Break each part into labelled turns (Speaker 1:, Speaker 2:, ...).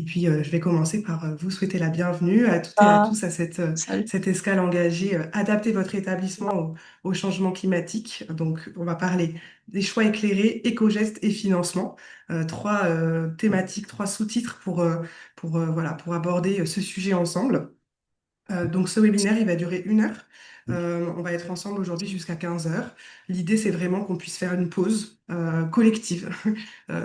Speaker 1: puis, je vais commencer par vous souhaiter la bienvenue à toutes et à
Speaker 2: Ah,
Speaker 1: tous à
Speaker 2: salut.
Speaker 1: cette escale engagée. Adapter votre établissement au changement climatique. Donc, on va parler des choix éclairés, éco-gestes et financement. Trois thématiques, trois sous-titres voilà, pour aborder ce sujet ensemble. Donc ce webinaire, il va durer 1 heure. On va être ensemble aujourd'hui jusqu'à 15 heures. L'idée, c'est vraiment qu'on puisse faire une pause collective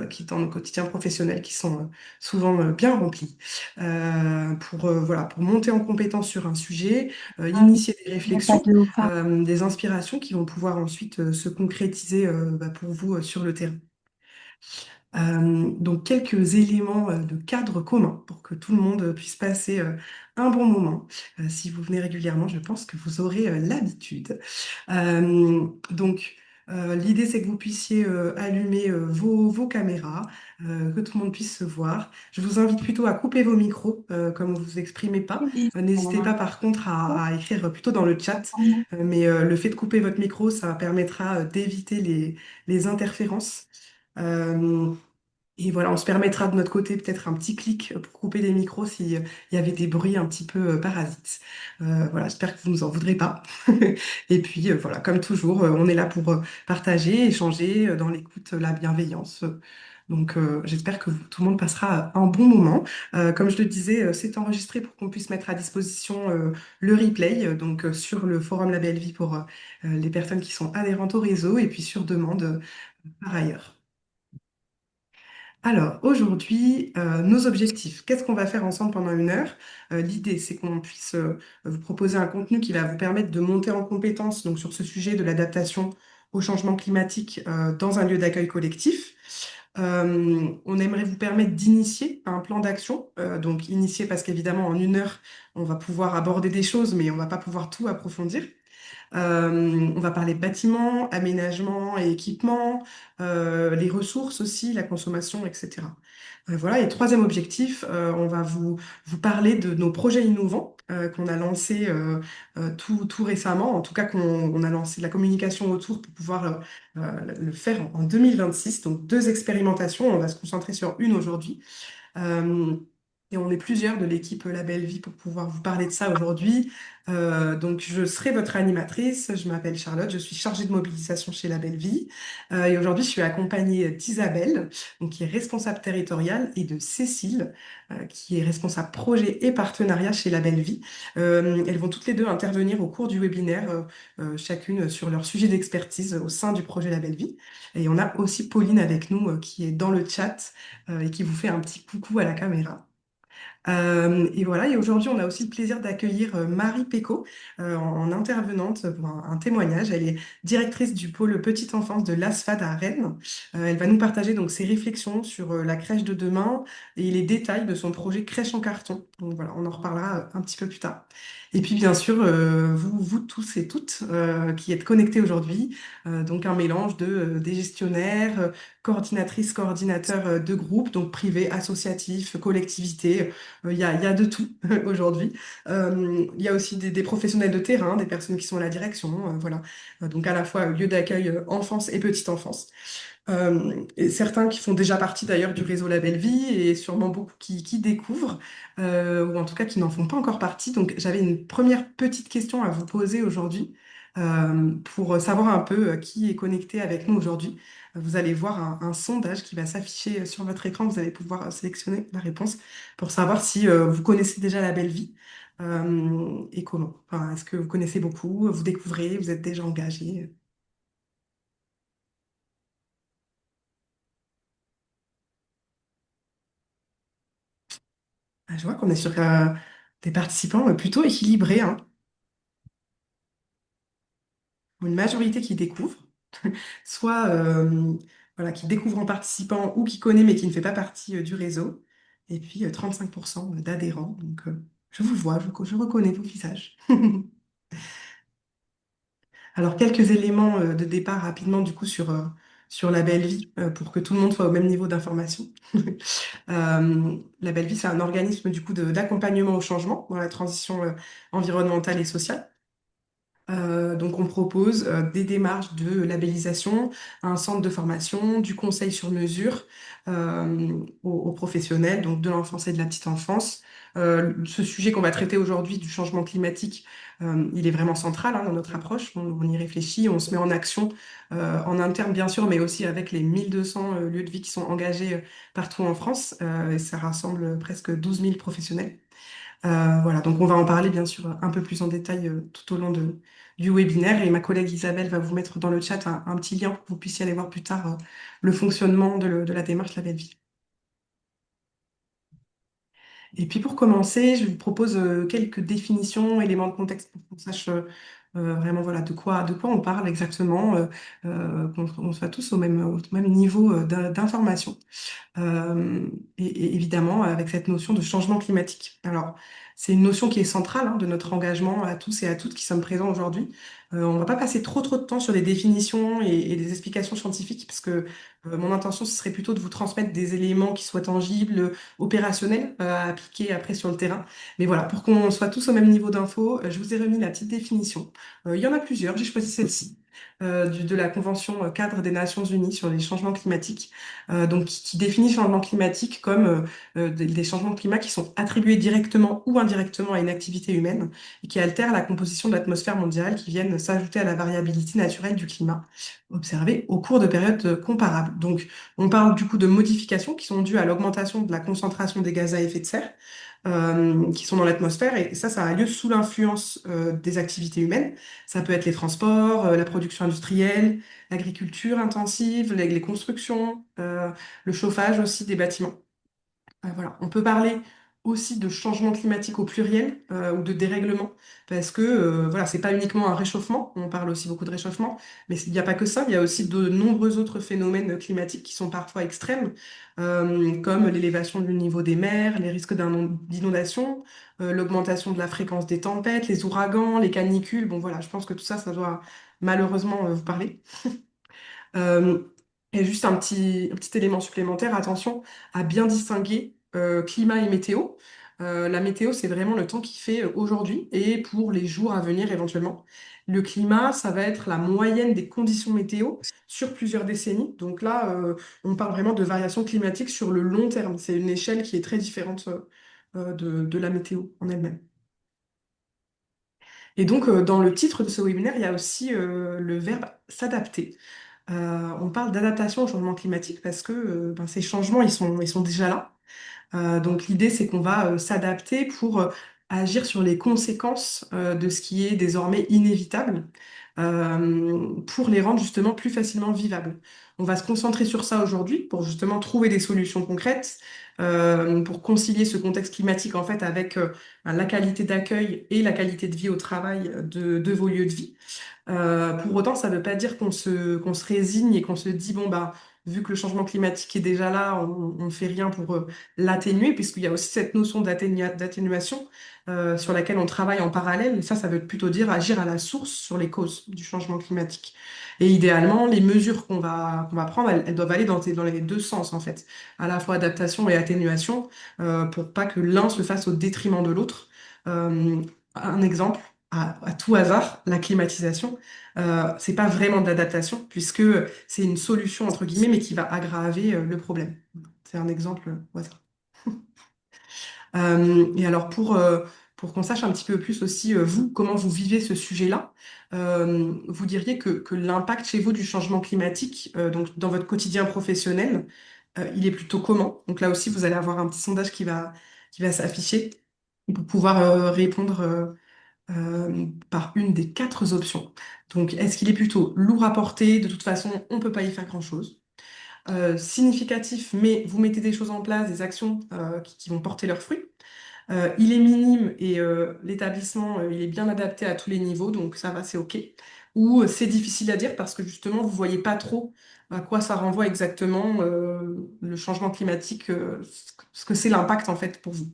Speaker 1: qui dans nos quotidiens professionnels qui sont souvent bien remplis voilà, pour monter en compétence sur un sujet,
Speaker 2: Ah oui,
Speaker 1: initier des
Speaker 2: il n'y a pas
Speaker 1: réflexions,
Speaker 2: de haut-parleur.
Speaker 1: des inspirations qui vont pouvoir ensuite se concrétiser pour vous sur le terrain. Donc quelques éléments de cadre commun pour que tout le monde puisse passer un bon moment. Si vous venez régulièrement, je pense que vous aurez l'habitude. L'idée, c'est que vous puissiez allumer vos caméras, que tout le monde puisse se voir. Je vous invite plutôt à couper vos micros, comme vous vous exprimez pas.
Speaker 2: Oui,
Speaker 1: N'hésitez pas par contre à écrire plutôt dans le chat, mais le fait de couper votre micro, ça permettra d'éviter les interférences. Euh, et voilà, on se permettra de notre côté peut-être un petit clic pour couper les micros s'il y avait des bruits un petit peu parasites. Voilà, j'espère que vous nous en voudrez pas. Et puis voilà, comme toujours, on est là pour partager, échanger dans l'écoute, la bienveillance. J'espère que tout le monde passera un bon moment. Comme je le disais, c'est enregistré pour qu'on puisse mettre à disposition le replay, sur le forum La Belle Vie pour les personnes qui sont adhérentes au réseau et puis sur demande par ailleurs. Alors, aujourd'hui, nos objectifs. Qu'est-ce qu'on va faire ensemble pendant 1 heure? L'idée, c'est qu'on puisse vous proposer un contenu qui va vous permettre de monter en compétence donc, sur ce sujet de l'adaptation au changement climatique dans un lieu d'accueil collectif. On aimerait vous permettre d'initier un plan d'action. Donc, initier parce qu'évidemment, en 1 heure, on va pouvoir aborder des choses, mais on va pas pouvoir tout approfondir. On va parler bâtiments, aménagement et équipement, les ressources aussi, la consommation, etc. Voilà, et troisième objectif, on va vous parler de nos projets innovants qu'on a lancés tout récemment, en tout cas on a lancé de la communication autour pour pouvoir le faire en 2026. Donc 2 expérimentations, on va se concentrer sur une aujourd'hui. Euh, et on est plusieurs de l'équipe La Belle Vie pour pouvoir vous parler de ça aujourd'hui. Je serai votre animatrice. Je m'appelle Charlotte. Je suis chargée de mobilisation chez La Belle Vie. Et aujourd'hui, je suis accompagnée d'Isabelle, donc, qui est responsable territoriale, et de Cécile, qui est responsable projet et partenariat chez La Belle Vie. Elles vont toutes les deux intervenir au cours du webinaire, chacune sur leur sujet d'expertise au sein du projet La Belle Vie. Et on a aussi Pauline avec nous, qui est dans le chat et qui vous fait un petit coucou à la caméra. Et voilà, et aujourd'hui, on a aussi le plaisir d'accueillir Marie Péco en intervenante pour un témoignage. Elle est directrice du pôle petite enfance de l'ASFAD à Rennes. Elle va nous partager donc ses réflexions sur la crèche de demain et les détails de son projet crèche en carton. Donc voilà, on en reparlera un petit peu plus tard. Et puis bien sûr, vous tous et toutes qui êtes connectés aujourd'hui, donc un mélange des gestionnaires, coordinatrices, coordinateurs de groupes, donc privés, associatifs, collectivités. Il y a de tout aujourd'hui. Il y a aussi des professionnels de terrain, des personnes qui sont à la direction, voilà. Donc à la fois lieu d'accueil enfance et petite enfance. Et certains qui font déjà partie d'ailleurs du réseau La Belle Vie et sûrement beaucoup qui découvrent, ou en tout cas qui n'en font pas encore partie. Donc j'avais une première petite question à vous poser aujourd'hui pour savoir un peu qui est connecté avec nous aujourd'hui. Vous allez voir un sondage qui va s'afficher sur votre écran. Vous allez pouvoir sélectionner la réponse pour savoir si vous connaissez déjà La Belle Vie et comment. Enfin, est-ce que vous connaissez beaucoup, vous découvrez, vous êtes déjà engagé? Ah, je vois qu'on est sur des participants plutôt équilibrés, hein. Une majorité qui découvre, soit voilà, qui découvre en participant ou qui connaît mais qui ne fait pas partie du réseau, et puis 35% d'adhérents. Je vous vois, je reconnais vos visages. Alors, quelques éléments de départ rapidement du coup sur la belle vie pour que tout le monde soit au même niveau d'information. La Belle Vie, c'est un organisme du coup d'accompagnement au changement dans la transition environnementale et sociale. Donc, on propose des démarches de labellisation, un centre de formation, du conseil sur mesure, aux professionnels, donc de l'enfance et de la petite enfance. Ce sujet qu'on va traiter aujourd'hui du changement climatique, il est vraiment central dans notre approche. On y réfléchit, on se met en action en interne bien sûr, mais aussi avec les 1200 lieux de vie qui sont engagés partout en France. Et ça rassemble presque 12 000 professionnels. Voilà, donc on va en parler bien sûr un peu plus en détail tout au long du webinaire. Et ma collègue Isabelle va vous mettre dans le chat un petit lien pour que vous puissiez aller voir plus tard le fonctionnement de la démarche La Belle Vie. Et puis pour commencer, je vous propose quelques définitions, éléments de contexte pour qu'on sache vraiment voilà, de quoi on parle exactement, qu'on soit tous au même niveau d'information. Et évidemment avec cette notion de changement climatique. Alors, c'est une notion qui est centrale de notre engagement à tous et à toutes qui sommes présents aujourd'hui. On ne va pas passer trop de temps sur des définitions et des explications scientifiques, parce que mon intention, ce serait plutôt de vous transmettre des éléments qui soient tangibles, opérationnels, à appliquer après sur le terrain. Mais voilà, pour qu'on soit tous au même niveau d'info, je vous ai remis la petite définition. Il y en a plusieurs, j'ai choisi celle-ci. De la Convention cadre des Nations Unies sur les changements climatiques donc qui définit le changement climatique comme des changements de climat qui sont attribués directement ou indirectement à une activité humaine et qui altèrent la composition de l'atmosphère mondiale, qui viennent s'ajouter à la variabilité naturelle du climat observée au cours de périodes comparables. Donc, on parle du coup de modifications qui sont dues à l'augmentation de la concentration des gaz à effet de serre. Qui sont dans l'atmosphère et ça a lieu sous l'influence des activités humaines. Ça peut être les transports, la production industrielle, l'agriculture intensive, les constructions, le chauffage aussi des bâtiments. Voilà. On peut parler aussi de changement climatique au pluriel ou de dérèglement, parce que voilà, c'est pas uniquement un réchauffement, on parle aussi beaucoup de réchauffement, mais il n'y a pas que ça, il y a aussi de nombreux autres phénomènes climatiques qui sont parfois extrêmes, comme l'élévation du niveau des mers, les risques d'inondation, l'augmentation de la fréquence des tempêtes, les ouragans, les canicules. Bon voilà, je pense que tout ça, ça doit malheureusement vous parler. Euh, et juste un petit élément supplémentaire, attention à bien distinguer climat et météo. La météo, c'est vraiment le temps qu'il fait aujourd'hui et pour les jours à venir éventuellement. Le climat, ça va être la moyenne des conditions météo sur plusieurs décennies. Donc là, on parle vraiment de variations climatiques sur le long terme. C'est une échelle qui est très différente de la météo en elle-même. Et donc, dans le titre de ce webinaire, il y a aussi le verbe s'adapter. On parle d'adaptation au changement climatique parce que ben, ces changements, ils sont déjà là. Donc l'idée, c'est qu'on va s'adapter pour agir sur les conséquences de ce qui est désormais inévitable, pour les rendre justement plus facilement vivables. On va se concentrer sur ça aujourd'hui pour justement trouver des solutions concrètes, pour concilier ce contexte climatique en fait avec ben, la qualité d'accueil et la qualité de vie au travail de vos lieux de vie. Pour autant, ça ne veut pas dire qu'on se résigne et qu'on se dit, bon, bah, vu que le changement climatique est déjà là, on ne fait rien pour l'atténuer, puisqu'il y a aussi cette notion d'atténuation sur laquelle on travaille en parallèle. Et ça veut plutôt dire agir à la source sur les causes du changement climatique. Et idéalement, les mesures qu'on va prendre, elles doivent aller dans les deux sens, en fait, à la fois adaptation et atténuation, pour pas que l'un se fasse au détriment de l'autre. Un exemple à tout hasard, la climatisation, c'est pas vraiment de l'adaptation, puisque c'est une solution, entre guillemets, mais qui va aggraver le problème. C'est un exemple au hasard. Et alors, pour qu'on sache un petit peu plus aussi, vous, comment vous vivez ce sujet-là, vous diriez que l'impact chez vous du changement climatique, donc dans votre quotidien professionnel, il est plutôt comment? Donc là aussi, vous allez avoir un petit sondage qui va s'afficher pour pouvoir répondre. Par une des quatre options. Donc, est-ce qu'il est plutôt lourd à porter? De toute façon, on ne peut pas y faire grand-chose. Significatif, mais vous mettez des choses en place, des actions qui vont porter leurs fruits. Il est minime et l'établissement, il est bien adapté à tous les niveaux, donc ça va, c'est OK. Ou c'est difficile à dire parce que justement, vous voyez pas trop à quoi ça renvoie exactement le changement climatique, ce que c'est l'impact en fait pour vous.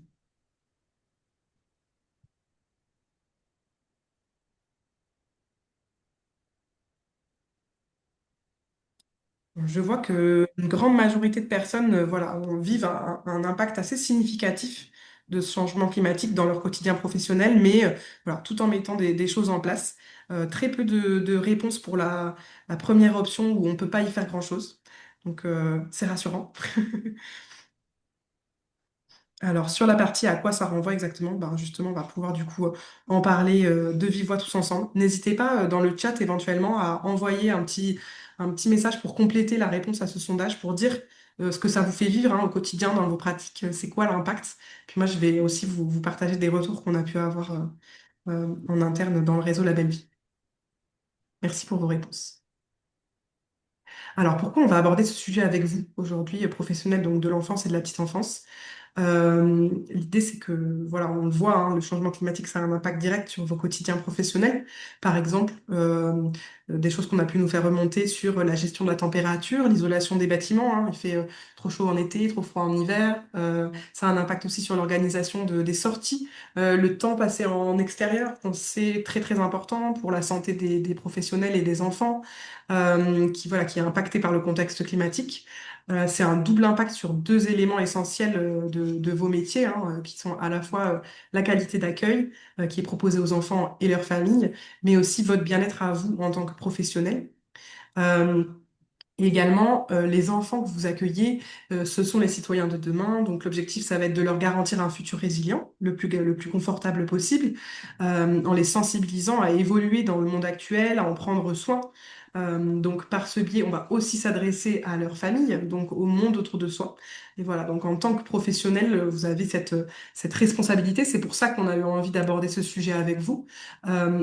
Speaker 1: Je vois que une grande majorité de personnes, voilà, vivent un impact assez significatif de ce changement climatique dans leur quotidien professionnel, mais voilà, tout en mettant des choses en place. Très peu de réponses pour la première option où on ne peut pas y faire grand-chose. Donc, c'est rassurant. Alors, sur la partie à quoi ça renvoie exactement, ben justement, on va pouvoir du coup en parler de vive voix tous ensemble. N'hésitez pas dans le chat éventuellement à envoyer un petit message pour compléter la réponse à ce sondage, pour dire ce que ça vous fait vivre hein, au quotidien dans vos pratiques, c'est quoi l'impact. Puis moi, je vais aussi vous partager des retours qu'on a pu avoir en interne dans le réseau La Belle Vie. Merci pour vos réponses. Alors, pourquoi on va aborder ce sujet avec vous aujourd'hui, professionnels donc de l'enfance et de la petite enfance? L'idée, c'est que, voilà, on le voit, hein, le changement climatique, ça a un impact direct sur vos quotidiens professionnels. Par exemple, des choses qu'on a pu nous faire remonter sur la gestion de la température, l'isolation des bâtiments, hein. Il fait trop chaud en été, trop froid en hiver. Ça a un impact aussi sur l'organisation des sorties. Le temps passé en extérieur, on sait très très important pour la santé des professionnels et des enfants, voilà, qui est impacté par le contexte climatique. C'est un double impact sur deux éléments essentiels de vos métiers, hein, qui sont à la fois la qualité d'accueil qui est proposée aux enfants et leurs familles, mais aussi votre bien-être à vous en tant que professionnel. Euh, et également, les enfants que vous accueillez, ce sont les citoyens de demain. Donc, l'objectif, ça va être de leur garantir un futur résilient, le plus confortable possible, en les sensibilisant à évoluer dans le monde actuel, à en prendre soin. Donc, par ce biais, on va aussi s'adresser à leur famille, donc au monde autour de soi. Et voilà, donc en tant que professionnel, vous avez cette responsabilité. C'est pour ça qu'on a eu envie d'aborder ce sujet avec vous.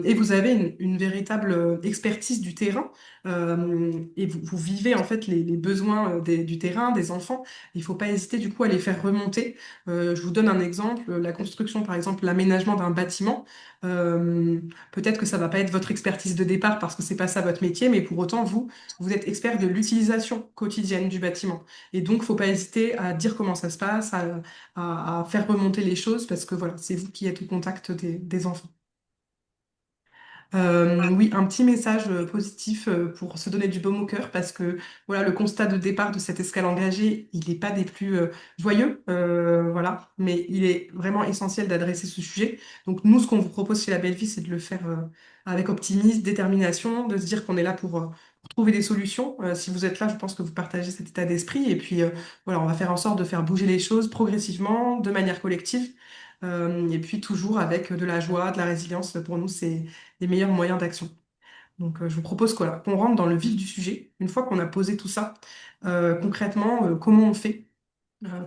Speaker 1: Et vous avez une véritable expertise du terrain et vous vivez en fait les besoins du terrain, des enfants. Il ne faut pas hésiter du coup à les faire remonter. Je vous donne un exemple, la construction par exemple, l'aménagement d'un bâtiment. Euh, Peut-être que ça va pas être votre expertise de départ parce que c'est pas ça votre métier, mais pour autant vous êtes expert de l'utilisation quotidienne du bâtiment. Et donc, faut pas hésiter à dire comment ça se passe, à faire remonter les choses parce que voilà, c'est vous qui êtes au contact des enfants. Oui, un petit message positif pour se donner du baume au cœur parce que voilà, le constat de départ de cette escale engagée, il n'est pas des plus joyeux, voilà, mais il est vraiment essentiel d'adresser ce sujet. Donc nous, ce qu'on vous propose chez La Belle Vie, c'est de le faire avec optimisme, détermination, de se dire qu'on est là pour trouver des solutions. Si vous êtes là, je pense que vous partagez cet état d'esprit et puis voilà, on va faire en sorte de faire bouger les choses progressivement, de manière collective. Et puis toujours avec de la joie, de la résilience. Pour nous, c'est les meilleurs moyens d'action. Donc, je vous propose qu'on rentre dans le vif du sujet. Une fois qu'on a posé tout ça, concrètement, comment on fait?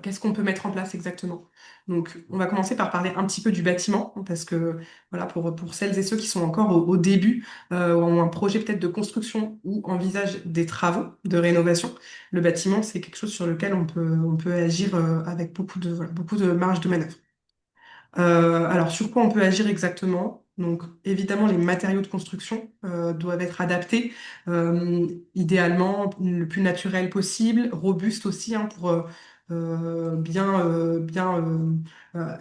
Speaker 1: Qu'est-ce qu'on peut mettre en place exactement? Donc, on va commencer par parler un petit peu du bâtiment, parce que voilà, pour celles et ceux qui sont encore au début, ont un projet peut-être de construction ou envisagent des travaux de rénovation, le bâtiment, c'est quelque chose sur lequel on peut agir avec voilà, beaucoup de marge de manœuvre. Alors, sur quoi on peut agir exactement? Donc, évidemment, les matériaux de construction doivent être adaptés, idéalement le plus naturel possible, robuste aussi, hein, pour bien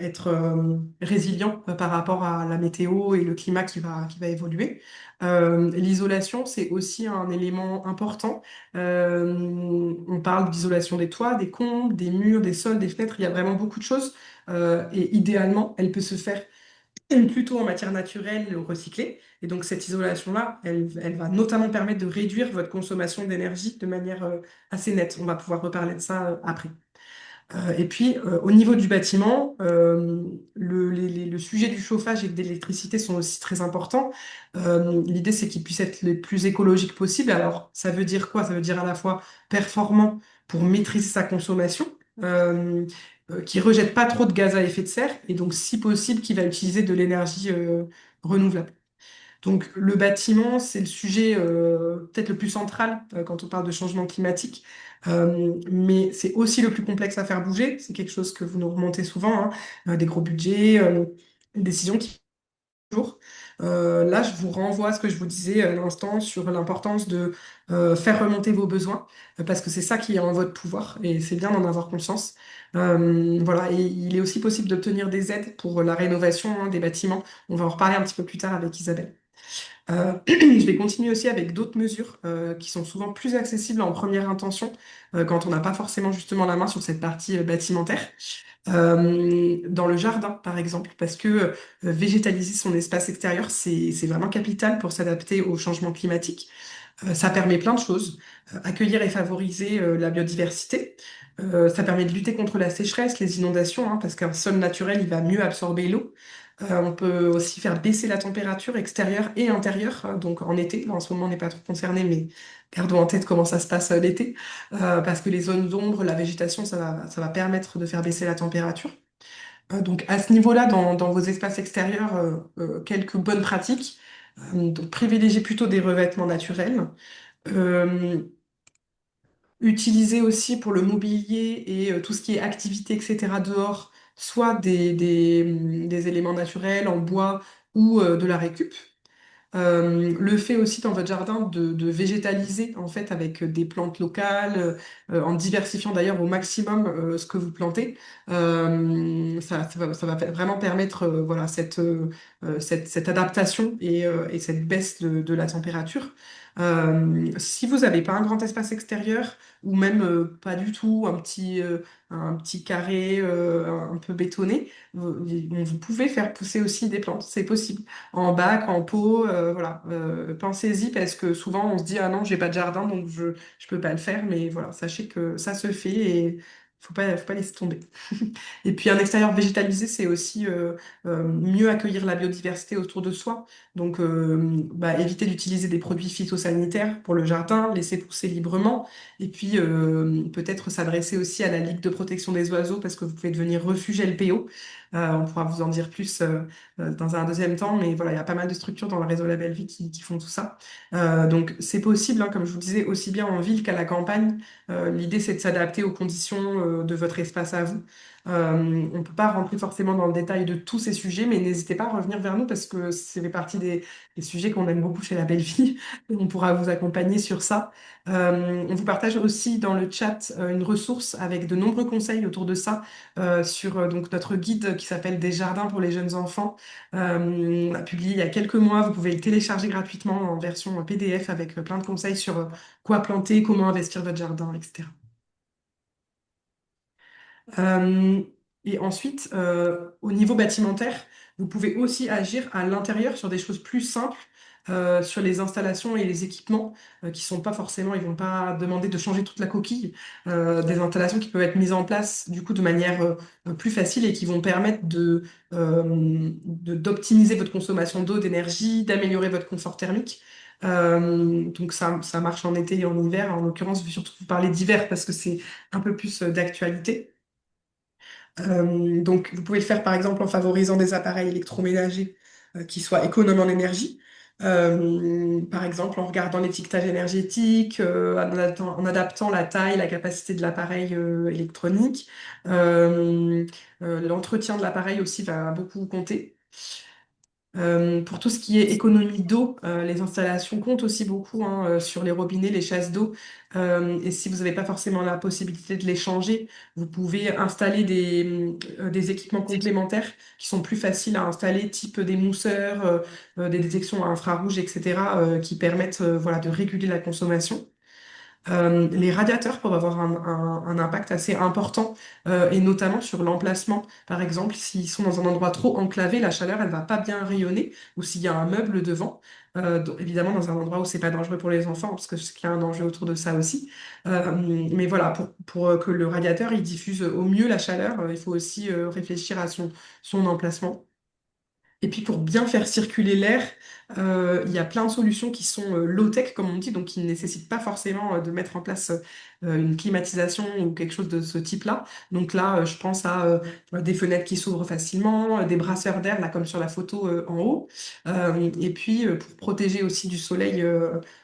Speaker 1: être résilient par rapport à la météo et le climat qui va évoluer. L'isolation, c'est aussi un élément important. On parle d'isolation des toits, des combles, des murs, des sols, des fenêtres. Il y a vraiment beaucoup de choses. Et idéalement, elle peut se faire plutôt en matière naturelle ou recyclée. Et donc, cette isolation-là, elle va notamment permettre de réduire votre consommation d'énergie de manière assez nette. On va pouvoir reparler de ça après. Et puis, au niveau du bâtiment, le sujet du chauffage et de l'électricité sont aussi très importants. L'idée, c'est qu'ils puissent être les plus écologiques possibles. Alors, ça veut dire quoi? Ça veut dire à la fois performant pour maîtriser sa consommation, euh, qui rejette pas trop de gaz à effet de serre, et donc, si possible, qui va utiliser de l'énergie renouvelable. Donc le bâtiment, c'est le sujet peut-être le plus central quand on parle de changement climatique. Mais c'est aussi le plus complexe à faire bouger. C'est quelque chose que vous nous remontez souvent, hein, des gros budgets, des décisions qui toujours. Là, je vous renvoie à ce que je vous disais à l'instant sur l'importance de faire remonter vos besoins, parce que c'est ça qui est en votre pouvoir et c'est bien d'en avoir conscience. Voilà, et il est aussi possible d'obtenir des aides pour la rénovation hein, des bâtiments. On va en reparler un petit peu plus tard avec Isabelle. Je vais continuer aussi avec d'autres mesures qui sont souvent plus accessibles en première intention quand on n'a pas forcément justement la main sur cette partie bâtimentaire. Dans le jardin, par exemple, parce que végétaliser son espace extérieur, c'est vraiment capital pour s'adapter au changement climatique. Ça permet plein de choses. Accueillir et favoriser la biodiversité. Ça permet de lutter contre la sécheresse, les inondations, hein, parce qu'un sol naturel, il va mieux absorber l'eau. On peut aussi faire baisser la température extérieure et intérieure, hein, donc en été. Là, en ce moment, on n'est pas trop concerné, mais gardons en tête comment ça se passe l'été. Parce que les zones d'ombre, la végétation, ça va permettre de faire baisser la température. Donc à ce niveau-là, dans vos espaces extérieurs, quelques bonnes pratiques. Donc privilégiez plutôt des revêtements naturels. Euh, Utiliser aussi pour le mobilier et tout ce qui est activité, etc. dehors, soit des éléments naturels en bois ou de la récup. Le fait aussi dans votre jardin de végétaliser en fait avec des plantes locales, en diversifiant d'ailleurs au maximum ce que vous plantez, ça va vraiment permettre voilà, cette adaptation et cette baisse de la température. Si vous n'avez pas un grand espace extérieur ou même pas du tout un petit carré un peu bétonné, vous pouvez faire pousser aussi des plantes, c'est possible en bac, en pot, voilà. Pensez-y parce que souvent on se dit ah non, j'ai pas de jardin donc je peux pas le faire, mais voilà, sachez que ça se fait et faut pas laisser tomber. Et puis un extérieur végétalisé, c'est aussi mieux accueillir la biodiversité autour de soi. Donc éviter d'utiliser des produits phytosanitaires pour le jardin, laisser pousser librement. Et puis peut-être s'adresser aussi à la Ligue de protection des oiseaux parce que vous pouvez devenir refuge LPO. On pourra vous en dire plus dans un deuxième temps, mais voilà, il y a pas mal de structures dans le réseau La Belle Vie qui font tout ça. Donc c'est possible, hein, comme je vous disais, aussi bien en ville qu'à la campagne. L'idée, c'est de s'adapter aux conditions de votre espace à vous. On ne peut pas rentrer forcément dans le détail de tous ces sujets, mais n'hésitez pas à revenir vers nous parce que ça fait partie des sujets qu'on aime beaucoup chez La Belle Vie. Et on pourra vous accompagner sur ça. On vous partage aussi dans le chat une ressource avec de nombreux conseils autour de ça sur donc notre guide qui s'appelle Des jardins pour les jeunes enfants. On l'a publié il y a quelques mois. Vous pouvez le télécharger gratuitement en version PDF avec plein de conseils sur quoi planter, comment investir votre jardin, etc. Euh, et ensuite, au niveau bâtimentaire, vous pouvez aussi agir à l'intérieur sur des choses plus simples, sur les installations et les équipements qui sont pas forcément, ils vont pas demander de changer toute la coquille, des installations qui peuvent être mises en place du coup de manière plus facile et qui vont permettre d'optimiser votre consommation d'eau, d'énergie, d'améliorer votre confort thermique. Donc ça marche en été et en hiver. En l'occurrence, je vais surtout vous parler d'hiver parce que c'est un peu plus d'actualité. Donc, vous pouvez le faire par exemple en favorisant des appareils électroménagers qui soient économes en énergie. Par exemple, en regardant l'étiquetage énergétique, en adaptant la taille, la capacité de l'appareil électronique. Euh, L'entretien de l'appareil aussi va beaucoup compter. Pour tout ce qui est économie d'eau, les installations comptent aussi beaucoup hein, sur les robinets, les chasses d'eau. Et si vous n'avez pas forcément la possibilité de les changer, vous pouvez installer des équipements complémentaires qui sont plus faciles à installer, type des mousseurs, des détections à infrarouge, etc., qui permettent voilà, de réguler la consommation. Les radiateurs peuvent avoir un impact assez important et notamment sur l'emplacement. Par exemple, s'ils sont dans un endroit trop enclavé, la chaleur, elle va pas bien rayonner ou s'il y a un meuble devant. Évidemment, dans un endroit où c'est pas dangereux pour les enfants, parce que je sais qu'il y a un danger autour de ça aussi. Mais voilà, pour que le radiateur il diffuse au mieux la chaleur, il faut aussi réfléchir à son emplacement. Et puis pour bien faire circuler l'air, il y a plein de solutions qui sont low-tech, comme on dit, donc qui ne nécessitent pas forcément de mettre en place une climatisation ou quelque chose de ce type-là. Donc là, je pense à des fenêtres qui s'ouvrent facilement, des brasseurs d'air, là comme sur la photo en haut. Et puis pour protéger aussi du soleil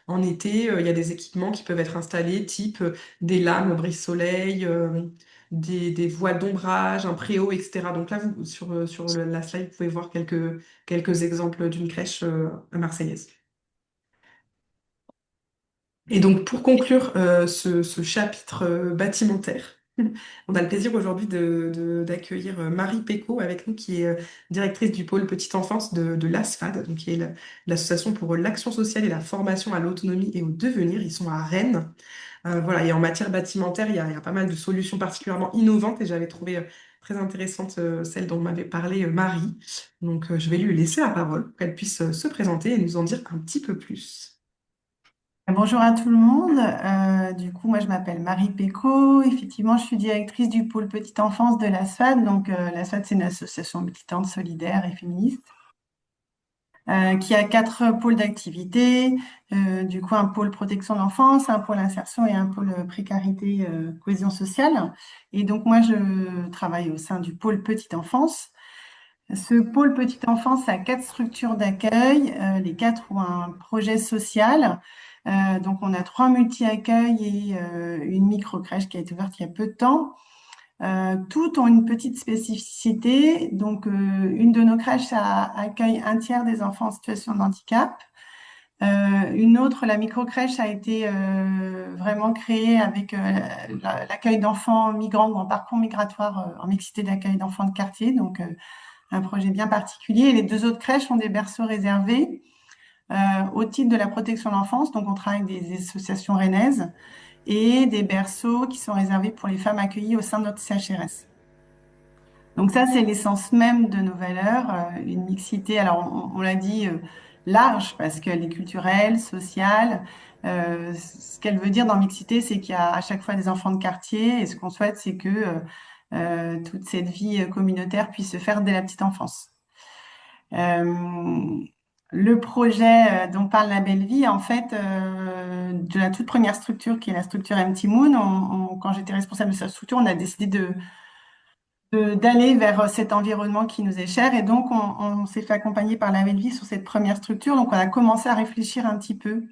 Speaker 1: en été, il y a des équipements qui peuvent être installés, type des lames brise-soleil. Des voiles d'ombrage, un préau, etc. Donc là, sur la slide, vous pouvez voir quelques exemples d'une crèche marseillaise. Et donc, pour conclure ce chapitre bâtimentaire, on a le plaisir aujourd'hui d'accueillir Marie Péco avec nous, qui est directrice du pôle petite enfance de l'ASFAD, donc qui est l'association pour l'action sociale et la formation à l'autonomie et au devenir. Ils sont à Rennes. Voilà, et en matière bâtimentaire, il y a pas mal de solutions particulièrement innovantes et j'avais trouvé très intéressante celle dont m'avait parlé Marie. Donc, je vais lui laisser la parole pour qu'elle puisse se présenter et nous en dire un petit peu plus.
Speaker 2: Bonjour à tout le monde. Du coup, moi, je m'appelle Marie Péco. Effectivement, je suis directrice du pôle petite enfance de la SFAD. Donc, la SFAD, c'est une association militante, solidaire et féministe qui a quatre pôles d'activité. Du coup, un pôle protection de l'enfance, un pôle insertion et un pôle précarité, cohésion sociale. Et donc, moi, je travaille au sein du pôle petite enfance. Ce pôle petite enfance a quatre structures d'accueil. Les quatre ont un projet social. Donc, on a trois multi-accueils et une micro-crèche qui a été ouverte il y a peu de temps. Toutes ont une petite spécificité. Donc, une de nos crèches accueille un tiers des enfants en situation de handicap. Une autre, la micro-crèche, a été vraiment créée avec l'accueil d'enfants migrants ou en parcours migratoire en mixité d'accueil d'enfants de quartier. Donc, un projet bien particulier. Et les deux autres crèches ont des berceaux réservés au titre de la protection de l'enfance. Donc, on travaille avec des associations rennaises et des berceaux qui sont réservés pour les femmes accueillies au sein de notre CHRS. Donc ça, c'est l'essence même de nos valeurs, une mixité, alors on l'a dit, large, parce qu'elle est culturelle, sociale. Ce qu'elle veut dire dans mixité, c'est qu'il y a à chaque fois des enfants de quartier, et ce qu'on souhaite, c'est que toute cette vie communautaire puisse se faire dès la petite enfance. Euh, le projet dont parle La Belle Vie, en fait, de la toute première structure, qui est la structure Empty Moon, quand j'étais responsable de cette structure, on a décidé d'aller vers cet environnement qui nous est cher. Et donc, on s'est fait accompagner par la Vie sur cette première structure. Donc, on a commencé à réfléchir un petit peu,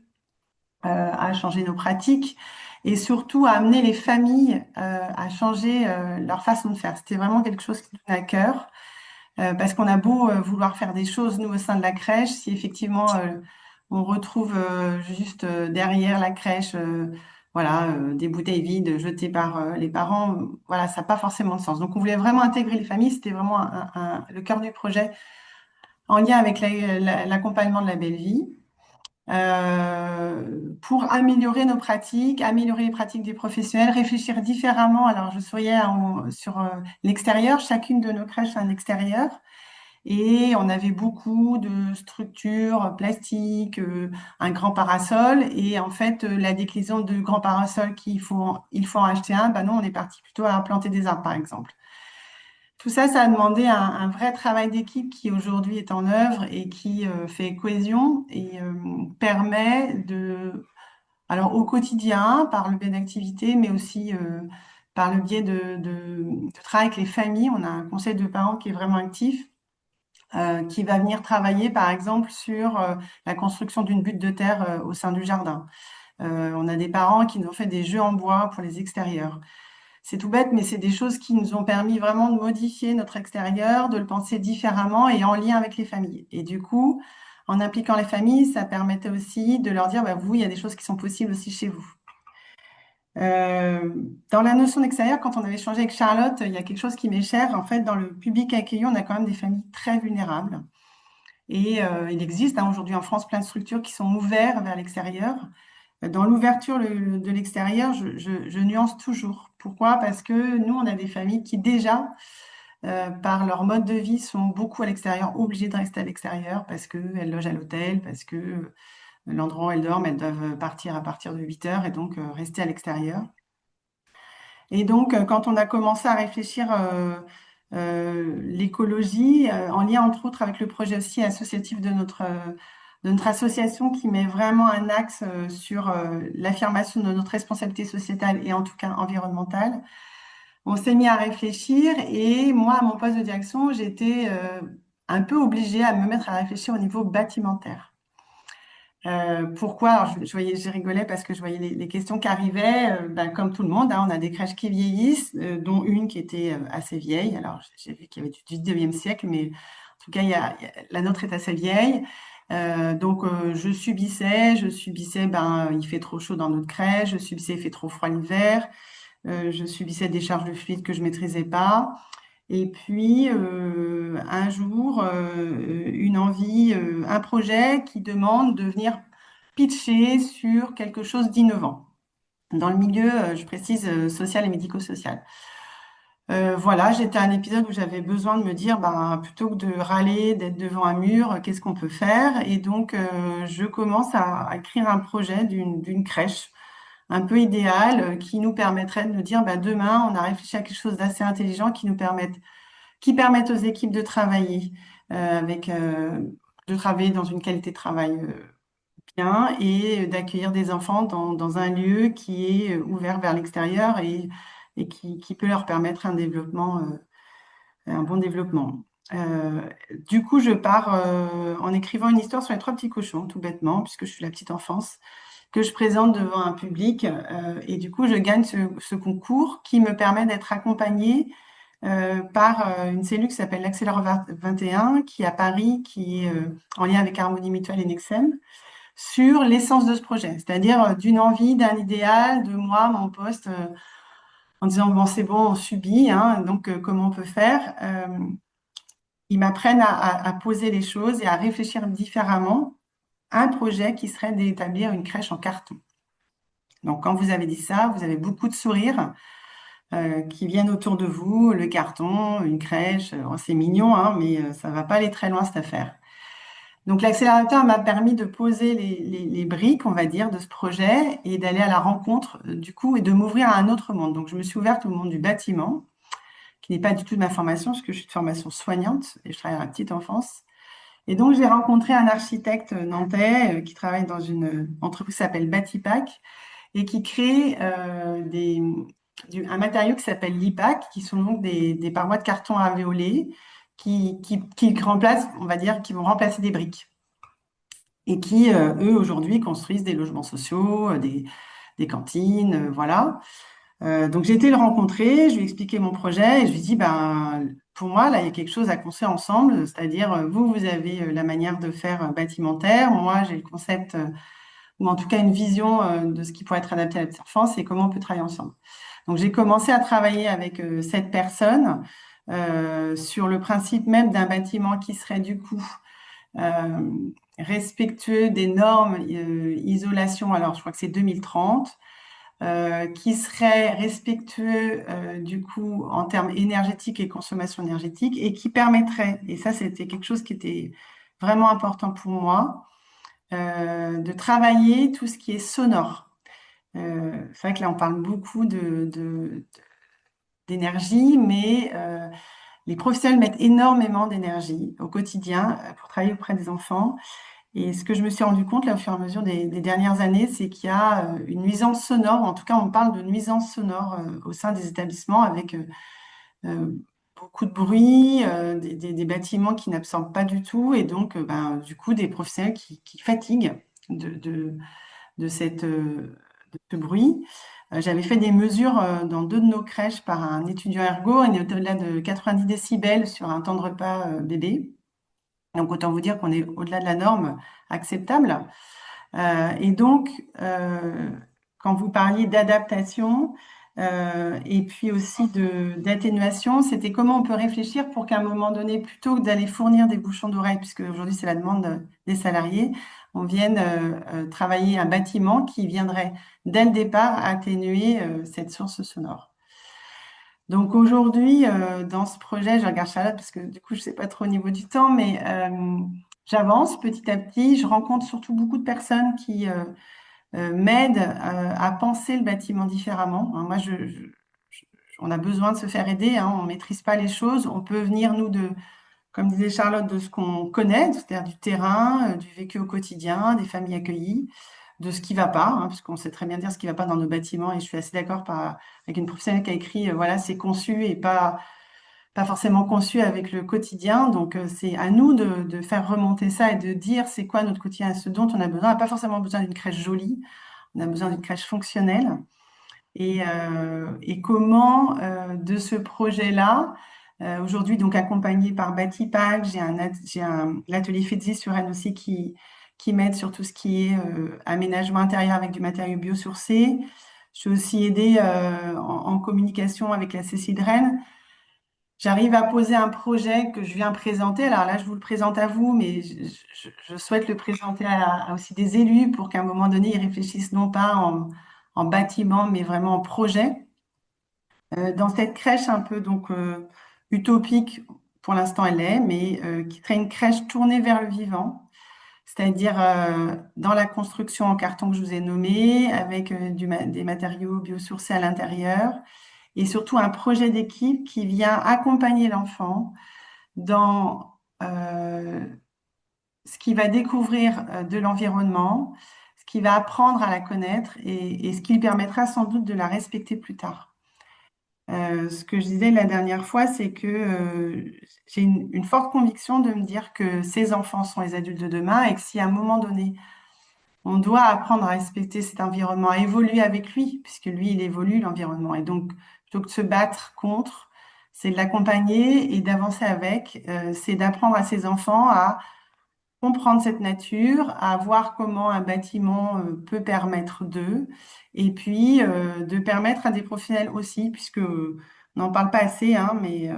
Speaker 2: à changer nos pratiques et surtout à amener les familles à changer leur façon de faire. C'était vraiment quelque chose qui nous tenait à cœur. Parce qu'on a beau vouloir faire des choses, nous, au sein de la crèche, si effectivement on retrouve juste derrière la crèche voilà, des bouteilles vides jetées par les parents, voilà, ça n'a pas forcément de sens. Donc on voulait vraiment intégrer les familles, c'était vraiment le cœur du projet en lien avec l'accompagnement de la belle vie. Pour améliorer nos pratiques, améliorer les pratiques des professionnels, réfléchir différemment. Alors, je souriais sur l'extérieur, chacune de nos crèches a un extérieur. Et on avait beaucoup de structures plastiques, un grand parasol. Et en fait, la déclinaison de grand parasol il faut en acheter un, ben non, on est parti plutôt à planter des arbres, par exemple. Tout ça, ça a demandé un vrai travail d'équipe qui aujourd'hui est en œuvre et qui fait cohésion et permet alors au quotidien, par le biais d'activités, mais aussi par le biais de travail avec les familles. On a un conseil de parents qui est vraiment actif qui va venir travailler, par exemple, sur la construction d'une butte de terre au sein du jardin. On a des parents qui nous ont fait des jeux en bois pour les extérieurs. C'est tout bête, mais c'est des choses qui nous ont permis vraiment de modifier notre extérieur, de le penser différemment et en lien avec les familles. Et du coup, en impliquant les familles, ça permettait aussi de leur dire, bah, vous, il y a des choses qui sont possibles aussi chez vous. Euh, Dans la notion d'extérieur, quand on avait échangé avec Charlotte, il y a quelque chose qui m'est cher. En fait, dans le public accueillant, on a quand même des familles très vulnérables. Et il existe aujourd'hui en France plein de structures qui sont ouvertes vers l'extérieur. Dans l'ouverture de l'extérieur, je nuance toujours. Pourquoi? Parce que nous, on a des familles qui déjà, par leur mode de vie, sont beaucoup à l'extérieur, obligées de rester à l'extérieur parce qu'elles logent à l'hôtel, parce que l'endroit où elles dorment, elles doivent partir à partir de 8 heures et donc rester à l'extérieur. Et donc, quand on a commencé à réfléchir l'écologie, en lien entre autres avec le projet aussi associatif de notre association qui met vraiment un axe sur l'affirmation de notre responsabilité sociétale et en tout cas environnementale, on s'est mis à réfléchir et moi, à mon poste de direction, j'étais un peu obligée à me mettre à réfléchir au niveau bâtimentaire. Pourquoi? Alors, je voyais, je rigolais parce que je voyais les questions qui arrivaient. Ben, comme tout le monde, hein, on a des crèches qui vieillissent, dont une qui était assez vieille. Alors, j'ai vu qu'il y avait du 19e siècle, mais en tout cas, la nôtre est assez vieille. Donc, je subissais, ben, il fait trop chaud dans notre crèche, je subissais, il fait trop froid l'hiver, je subissais des charges de fluide que je maîtrisais pas. Et puis, un jour, une envie, un projet qui demande de venir pitcher sur quelque chose d'innovant dans le milieu, je précise, social et médico-social. Voilà, j'étais à un épisode où j'avais besoin de me dire, ben, plutôt que de râler, d'être devant un mur, qu'est-ce qu'on peut faire? Et donc, je commence à écrire un projet d'une crèche un peu idéale qui nous permettrait de nous dire, ben, demain, on a réfléchi à quelque chose d'assez intelligent qui permette aux équipes de travailler de travailler dans une qualité de travail bien et d'accueillir des enfants dans un lieu qui est ouvert vers l'extérieur et qui peut leur permettre un développement, un bon développement. Euh, du coup, je pars en écrivant une histoire sur les trois petits cochons, tout bêtement, puisque je suis la petite enfance, que je présente devant un public. Et du coup, je gagne ce concours qui me permet d'être accompagnée par une cellule qui s'appelle l'Accélère 21, qui est à Paris, qui est en lien avec Harmonie Mutuelle et Nexem, sur l'essence de ce projet, c'est-à-dire d'une envie, d'un idéal, de moi, mon poste, en disant, bon, c'est bon, on subit, hein, donc comment on peut faire? Ils m'apprennent à poser les choses et à réfléchir différemment à un projet qui serait d'établir une crèche en carton. Donc, quand vous avez dit ça, vous avez beaucoup de sourires qui viennent autour de vous, le carton, une crèche, c'est mignon, hein, mais ça va pas aller très loin cette affaire. Donc, l'accélérateur m'a permis de poser les briques, on va dire, de ce projet et d'aller à la rencontre, du coup, et de m'ouvrir à un autre monde. Donc, je me suis ouverte au monde du bâtiment, qui n'est pas du tout de ma formation, parce que je suis de formation soignante et je travaille à la petite enfance. Et donc, j'ai rencontré un architecte nantais qui travaille dans une entreprise qui s'appelle Batipac et qui crée un matériau qui s'appelle l'IPAC, qui sont donc des parois de carton alvéolées qui remplacent, on va dire, qui vont remplacer des briques et qui, eux, aujourd'hui, construisent des logements sociaux, des cantines, voilà. Donc j'ai été le rencontrer, je lui ai expliqué mon projet et je lui ai dit, ben, pour moi, là, il y a quelque chose à construire ensemble, c'est-à-dire, vous avez la manière de faire bâtimentaire, moi, j'ai le concept, ou en tout cas une vision de ce qui pourrait être adapté à la petite enfance et comment on peut travailler ensemble. Donc j'ai commencé à travailler avec cette personne sur le principe même d'un bâtiment qui serait du coup euh, respectueux des normes isolation, alors je crois que c'est 2030, qui serait respectueux du coup en termes énergétiques et consommation énergétique et qui permettrait, et ça c'était quelque chose qui était vraiment important pour moi, de travailler tout ce qui est sonore. C'est vrai que là on parle beaucoup d'énergie, mais les professionnels mettent énormément d'énergie au quotidien pour travailler auprès des enfants. Et ce que je me suis rendu compte là, au fur et à mesure des dernières années, c'est qu'il y a une nuisance sonore, en tout cas on parle de nuisance sonore au sein des établissements avec euh, beaucoup de bruit, des bâtiments qui n'absorbent pas du tout et donc ben, du coup des professionnels qui fatiguent de, de, de de ce bruit. J'avais fait des mesures dans deux de nos crèches par un étudiant ergo, on est au-delà de 90 décibels sur un temps de repas bébé. Donc autant vous dire qu'on est au-delà de la norme acceptable. Et donc, quand vous parliez d'adaptation et puis aussi d'atténuation, c'était comment on peut réfléchir pour qu'à un moment donné, plutôt que d'aller fournir des bouchons d'oreille, puisque aujourd'hui c'est la demande des salariés, on vienne travailler un bâtiment qui viendrait dès le départ atténuer cette source sonore. Donc aujourd'hui, dans ce projet, je regarde Charlotte parce que du coup, je ne sais pas trop au niveau du temps, mais j'avance petit à petit. Je rencontre surtout beaucoup de personnes qui m'aident à penser le bâtiment différemment. Hein, moi, on a besoin de se faire aider, hein, on ne maîtrise pas les choses. On peut venir, nous, comme disait Charlotte, de ce qu'on connaît, c'est-à-dire du terrain, du vécu au quotidien, des familles accueillies, de ce qui ne va pas, hein, parce qu'on sait très bien dire ce qui ne va pas dans nos bâtiments. Et je suis assez d'accord avec une professionnelle qui a écrit, voilà, c'est conçu et pas forcément conçu avec le quotidien. Donc, c'est à nous de faire remonter ça et de dire c'est quoi notre quotidien et ce dont on a besoin. On n'a pas forcément besoin d'une crèche jolie, on a besoin d'une crèche fonctionnelle. Et comment, de ce projet-là, aujourd'hui donc accompagné par Batipac, l'atelier Fetzi sur Rennes aussi qui m'aide sur tout ce qui est aménagement intérieur avec du matériau biosourcé. Je suis aussi aidée en communication avec la Cécile de Rennes. J'arrive à poser un projet que je viens présenter. Alors là, je vous le présente à vous, mais je souhaite le présenter à aussi des élus pour qu'à un moment donné, ils réfléchissent non pas en bâtiment, mais vraiment en projet. Dans cette crèche un peu donc utopique, pour l'instant elle est, mais qui serait une crèche tournée vers le vivant, c'est-à-dire dans la construction en carton que je vous ai nommé, avec des matériaux biosourcés à l'intérieur, et surtout un projet d'équipe qui vient accompagner l'enfant dans ce qu'il va découvrir de l'environnement, ce qu'il va apprendre à la connaître et ce qui lui permettra sans doute de la respecter plus tard. Ce que je disais la dernière fois, c'est que j'ai une forte conviction de me dire que ces enfants sont les adultes de demain et que si à un moment donné, on doit apprendre à respecter cet environnement, à évoluer avec lui, puisque lui, il évolue l'environnement. Et donc, plutôt que de se battre contre, c'est de l'accompagner et d'avancer avec, c'est d'apprendre à ses enfants à comprendre cette nature, à voir comment un bâtiment peut permettre d'eux, et puis de permettre à des professionnels aussi, puisque on n'en parle pas assez, hein, mais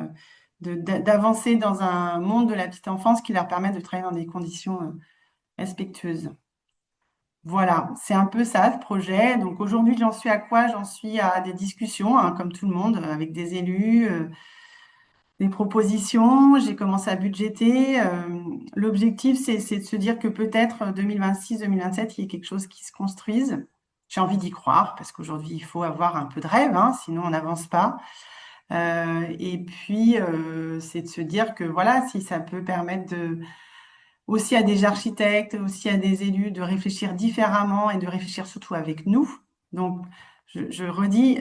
Speaker 2: d'avancer dans un monde de la petite enfance qui leur permet de travailler dans des conditions respectueuses. Voilà, c'est un peu ça, ce projet. Donc aujourd'hui, j'en suis à quoi? J'en suis à des discussions, hein, comme tout le monde, avec des élus, des propositions. J'ai commencé à budgéter. L'objectif, c'est de se dire que peut-être 2026-2027, il y ait quelque chose qui se construise. J'ai envie d'y croire, parce qu'aujourd'hui, il faut avoir un peu de rêve, hein, sinon on n'avance pas. Et puis, c'est de se dire que voilà, si ça peut permettre aussi à des architectes, aussi à des élus de réfléchir différemment et de réfléchir surtout avec nous. Donc, je redis,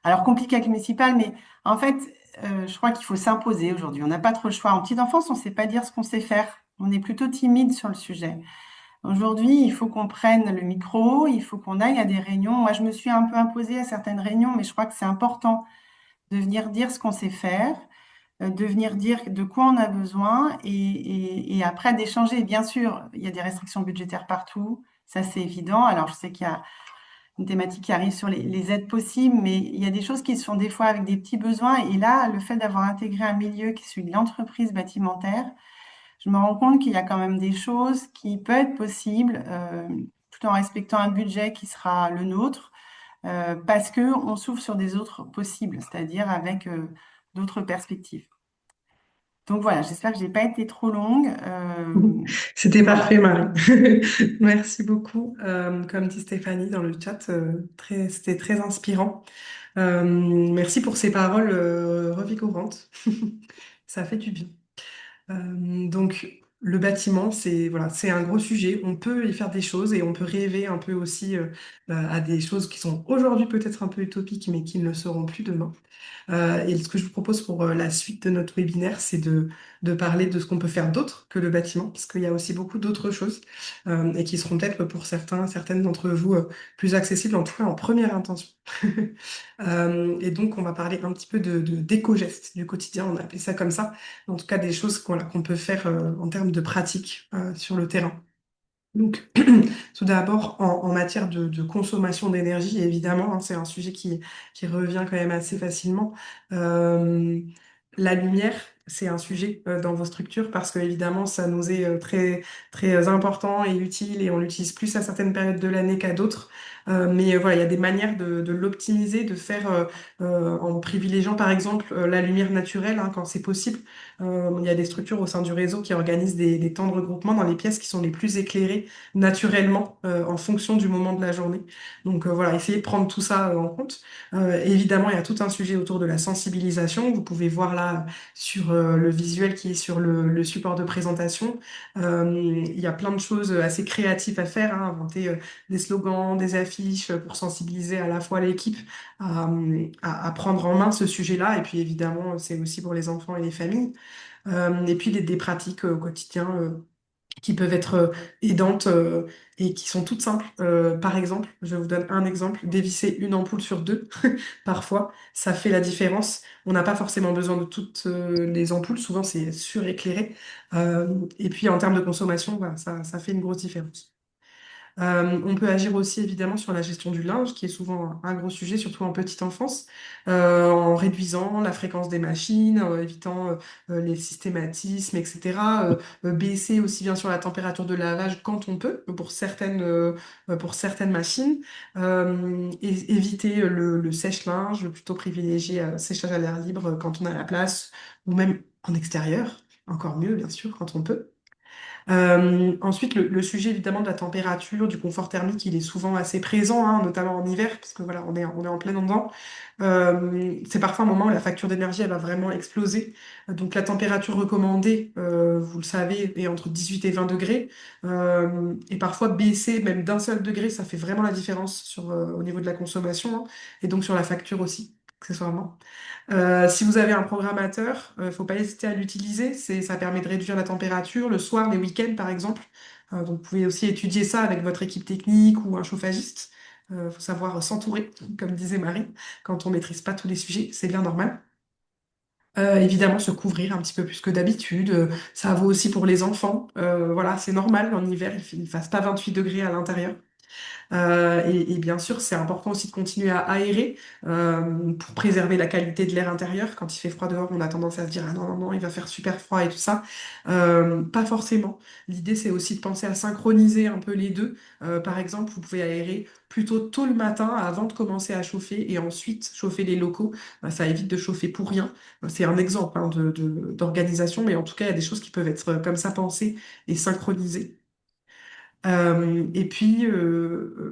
Speaker 2: alors compliqué avec le municipal, mais en fait, je crois qu'il faut s'imposer aujourd'hui. On n'a pas trop le choix. En petite enfance, on ne sait pas dire ce qu'on sait faire. On est plutôt timide sur le sujet. Aujourd'hui, il faut qu'on prenne le micro, il faut qu'on aille à des réunions. Moi, je me suis un peu imposée à certaines réunions, mais je crois que c'est important de venir dire ce qu'on sait faire, de venir dire de quoi on a besoin et après d'échanger. Bien sûr, il y a des restrictions budgétaires partout, ça c'est évident. Alors, je sais qu'il y a une thématique qui arrive sur les aides possibles, mais il y a des choses qui se font des fois avec des petits besoins. Et là, le fait d'avoir intégré un milieu qui est celui de l'entreprise bâtimentaire, je me rends compte qu'il y a quand même des choses qui peuvent être possibles, tout en respectant un budget qui sera le nôtre, parce qu'on s'ouvre sur des autres possibles, c'est-à-dire avec d'autres perspectives. Donc voilà, j'espère que je n'ai pas été trop longue.
Speaker 1: C'était parfait,
Speaker 2: Voilà.
Speaker 1: Marie. Merci beaucoup. Comme dit Stéphanie dans le chat, c'était très inspirant. Merci pour ces paroles revigorantes. Ça fait du bien. Donc, le bâtiment, c'est voilà, c'est un gros sujet. On peut y faire des choses et on peut rêver un peu aussi à des choses qui sont aujourd'hui peut-être un peu utopiques, mais qui ne le seront plus demain. Et ce que je vous propose pour la suite de notre webinaire, c'est de parler de ce qu'on peut faire d'autre que le bâtiment, parce qu'il y a aussi beaucoup d'autres choses et qui seront peut-être pour certains, certaines d'entre vous plus accessibles, en tout cas en première intention. Et donc, on va parler un petit peu d'éco-gestes du quotidien, on a appelé ça comme ça, en tout cas des choses qu'on peut faire en termes de pratique sur le terrain. Donc, tout d'abord, en matière de consommation d'énergie, évidemment, hein, c'est un sujet qui revient quand même assez facilement. Euh, la lumière, c'est un sujet dans vos structures parce que, évidemment, ça nous est très, très important et utile et on l'utilise plus à certaines périodes de l'année qu'à d'autres. Mais voilà, il y a des manières de l'optimiser, de faire en privilégiant, par exemple, la lumière naturelle hein, quand c'est possible. Il y a des structures au sein du réseau qui organisent des temps de regroupement dans les pièces qui sont les plus éclairées naturellement en fonction du moment de la journée. Donc voilà, essayez de prendre tout ça en compte. Évidemment, il y a tout un sujet autour de la sensibilisation. Vous pouvez voir là sur le visuel qui est sur le support de présentation. Il y a plein de choses assez créatives à faire, hein, inventer des slogans, des affiches pour sensibiliser à la fois l'équipe à prendre en main ce sujet-là. Et puis évidemment, c'est aussi pour les enfants et les familles. Et puis des pratiques au quotidien qui peuvent être aidantes et qui sont toutes simples. Par exemple, je vous donne un exemple, dévisser une ampoule sur deux, parfois, ça fait la différence. On n'a pas forcément besoin de toutes les ampoules, souvent c'est suréclairé. Et puis en termes de consommation, voilà, ça fait une grosse différence. On peut agir aussi évidemment sur la gestion du linge, qui est souvent un gros sujet, surtout en petite enfance, en réduisant la fréquence des machines, en évitant les systématismes, etc. Baisser aussi bien sûr la température de lavage quand on peut, pour certaines machines. Éviter le sèche-linge, plutôt privilégier séchage à l'air libre quand on a la place, ou même en extérieur, encore mieux bien sûr quand on peut. Ensuite, le sujet évidemment de la température, du confort thermique, il est souvent assez présent, hein, notamment en hiver, parce que voilà, on est en plein dedans. C'est parfois un moment où la facture d'énergie, elle va vraiment exploser. Donc la température recommandée, vous le savez, est entre 18 et 20 degrés. Et parfois baisser même d'un seul degré, ça fait vraiment la différence au niveau de la consommation, hein, et donc sur la facture aussi, accessoirement. Si vous avez un programmateur, faut pas hésiter à l'utiliser. Ça permet de réduire la température le soir, les week-ends par exemple. Donc vous pouvez aussi étudier ça avec votre équipe technique ou un chauffagiste. Faut savoir s'entourer, comme disait Marie, quand on maîtrise pas tous les sujets, c'est bien normal. Évidemment, se couvrir un petit peu plus que d'habitude. Ça vaut aussi pour les enfants. Voilà, c'est normal en hiver, il ne fasse pas 28 degrés à l'intérieur. Et bien sûr, c'est important aussi de continuer à aérer pour préserver la qualité de l'air intérieur. Quand il fait froid dehors, on a tendance à se dire, ah non, non, non, il va faire super froid et tout ça. Pas forcément. L'idée, c'est aussi de penser à synchroniser un peu les deux. Par exemple, vous pouvez aérer plutôt tôt le matin avant de commencer à chauffer et ensuite chauffer les locaux. Ça évite de chauffer pour rien. C'est un exemple hein, d'organisation, mais en tout cas, il y a des choses qui peuvent être comme ça pensées et synchronisées. Et puis,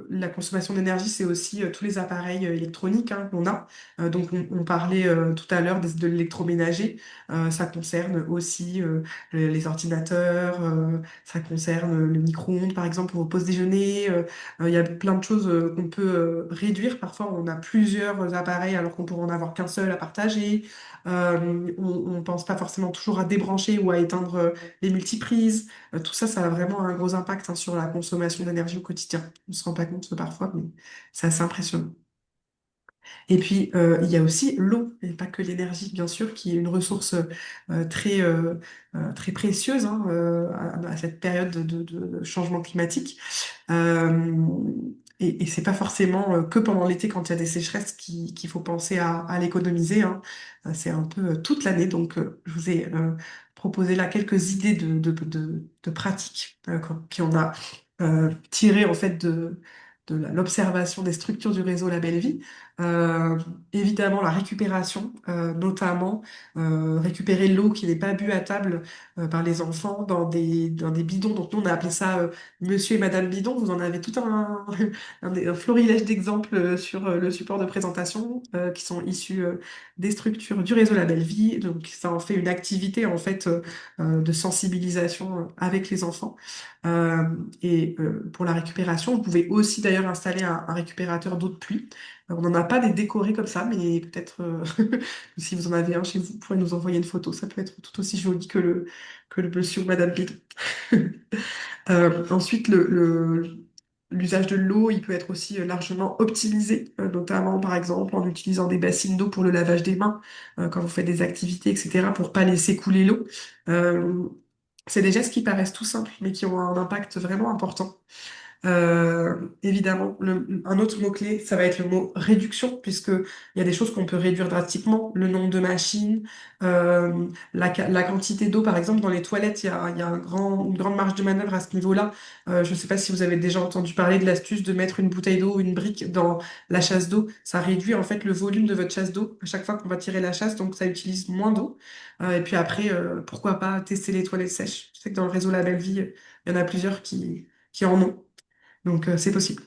Speaker 1: la consommation d'énergie, c'est aussi tous les appareils électroniques hein, qu'on a. Donc, on parlait tout à l'heure de l'électroménager. Ça concerne aussi les ordinateurs, ça concerne le micro-ondes, par exemple, pour vos pauses déjeuner. Il y a plein de choses qu'on peut réduire. Parfois, on a plusieurs appareils alors qu'on pourrait en avoir qu'un seul à partager. On ne pense pas forcément toujours à débrancher ou à éteindre les multiprises. Tout ça, ça a vraiment un gros impact hein, sur la consommation d'énergie au quotidien. On ne se rend pas compte parfois, mais c'est assez impressionnant. Et puis, il y a aussi l'eau, et pas que l'énergie, bien sûr, qui est une ressource très précieuse hein, à cette période de changement climatique. Euh, et c'est pas forcément que pendant l'été, quand il y a des sécheresses, qu'il faut penser à l'économiser, hein. C'est un peu toute l'année. Donc, je vous ai proposé là quelques idées de pratiques qu'on a tirées en fait de l'observation des structures du réseau La Belle Vie. Euh, Évidemment, la récupération, notamment récupérer l'eau qui n'est pas bue à table par les enfants dans des bidons. Donc, nous, on a appelé ça Monsieur et Madame Bidon. Vous en avez tout un florilège d'exemples sur le support de présentation qui sont issus des structures du réseau La Belle Vie. Donc, ça en fait une activité en fait de sensibilisation avec les enfants. Euh, pour la récupération, vous pouvez aussi d'ailleurs installer un récupérateur d'eau de pluie. On n'en a pas des décorés comme ça, mais peut-être si vous en avez un chez vous, vous pourrez nous envoyer une photo. Ça peut être tout aussi joli que le monsieur ou Madame Bidon. Ensuite, l'usage de l'eau, il peut être aussi largement optimisé, notamment par exemple en utilisant des bassines d'eau pour le lavage des mains, quand vous faites des activités, etc., pour pas laisser couler l'eau. Euh, c'est des gestes qui paraissent tout simples, mais qui ont un impact vraiment important. Évidemment, un autre mot-clé, ça va être le mot réduction, puisque il y a des choses qu'on peut réduire drastiquement, le nombre de machines, la quantité d'eau, par exemple, dans les toilettes, il y a une grande marge de manœuvre à ce niveau-là. Je ne sais pas si vous avez déjà entendu parler de l'astuce de mettre une bouteille d'eau ou une brique dans la chasse d'eau. Ça réduit en fait le volume de votre chasse d'eau à chaque fois qu'on va tirer la chasse, donc ça utilise moins d'eau. Et puis après, pourquoi pas tester les toilettes sèches? Je sais que dans le réseau La Belle Vie, il y en a plusieurs qui en ont. Donc, c'est possible.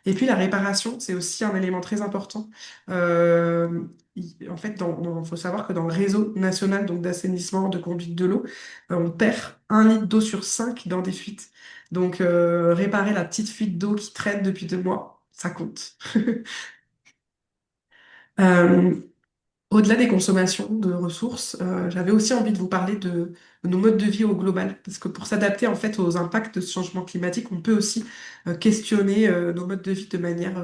Speaker 1: Et puis, la réparation, c'est aussi un élément très important. En fait, faut savoir que dans le réseau national donc d'assainissement, de conduite de l'eau, on perd 1 litre d'eau sur 5 dans des fuites. Donc, réparer la petite fuite d'eau qui traîne depuis 2 mois, ça compte. Euh, Au-delà des consommations de ressources, j'avais aussi envie de vous parler de nos modes de vie au global, parce que pour s'adapter en fait aux impacts de ce changement climatique, on peut aussi questionner nos modes de vie de manière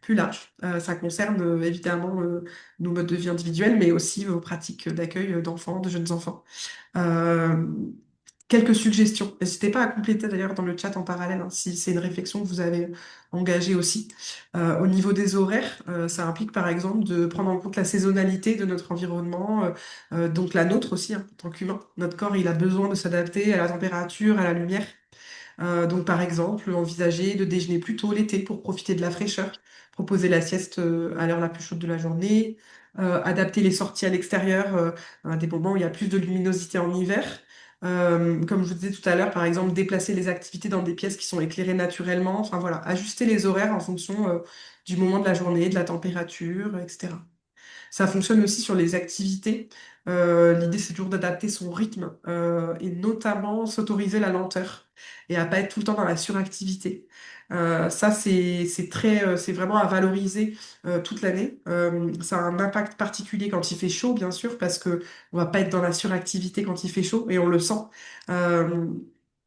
Speaker 1: plus large. Ça concerne évidemment nos modes de vie individuels, mais aussi vos pratiques d'accueil d'enfants, de jeunes enfants. Euh, quelques suggestions. N'hésitez pas à compléter d'ailleurs dans le chat en parallèle, hein, si c'est une réflexion que vous avez engagée aussi. Au niveau des horaires, ça implique par exemple de prendre en compte la saisonnalité de notre environnement, donc la nôtre aussi, hein, en tant qu'humain. Notre corps, il a besoin de s'adapter à la température, à la lumière. Donc, par exemple, envisager de déjeuner plus tôt l'été pour profiter de la fraîcheur, proposer la sieste à l'heure la plus chaude de la journée, adapter les sorties à l'extérieur à des moments où il y a plus de luminosité en hiver. Comme je vous disais tout à l'heure, par exemple, déplacer les activités dans des pièces qui sont éclairées naturellement. Enfin voilà, ajuster les horaires en fonction du moment de la journée, de la température, etc. Ça fonctionne aussi sur les activités. L'idée, c'est toujours d'adapter son rythme et notamment s'autoriser la lenteur et à pas être tout le temps dans la suractivité. Ça, c'est vraiment à valoriser toute l'année. Ça a un impact particulier quand il fait chaud, bien sûr, parce que on va pas être dans la suractivité quand il fait chaud et on le sent. Euh,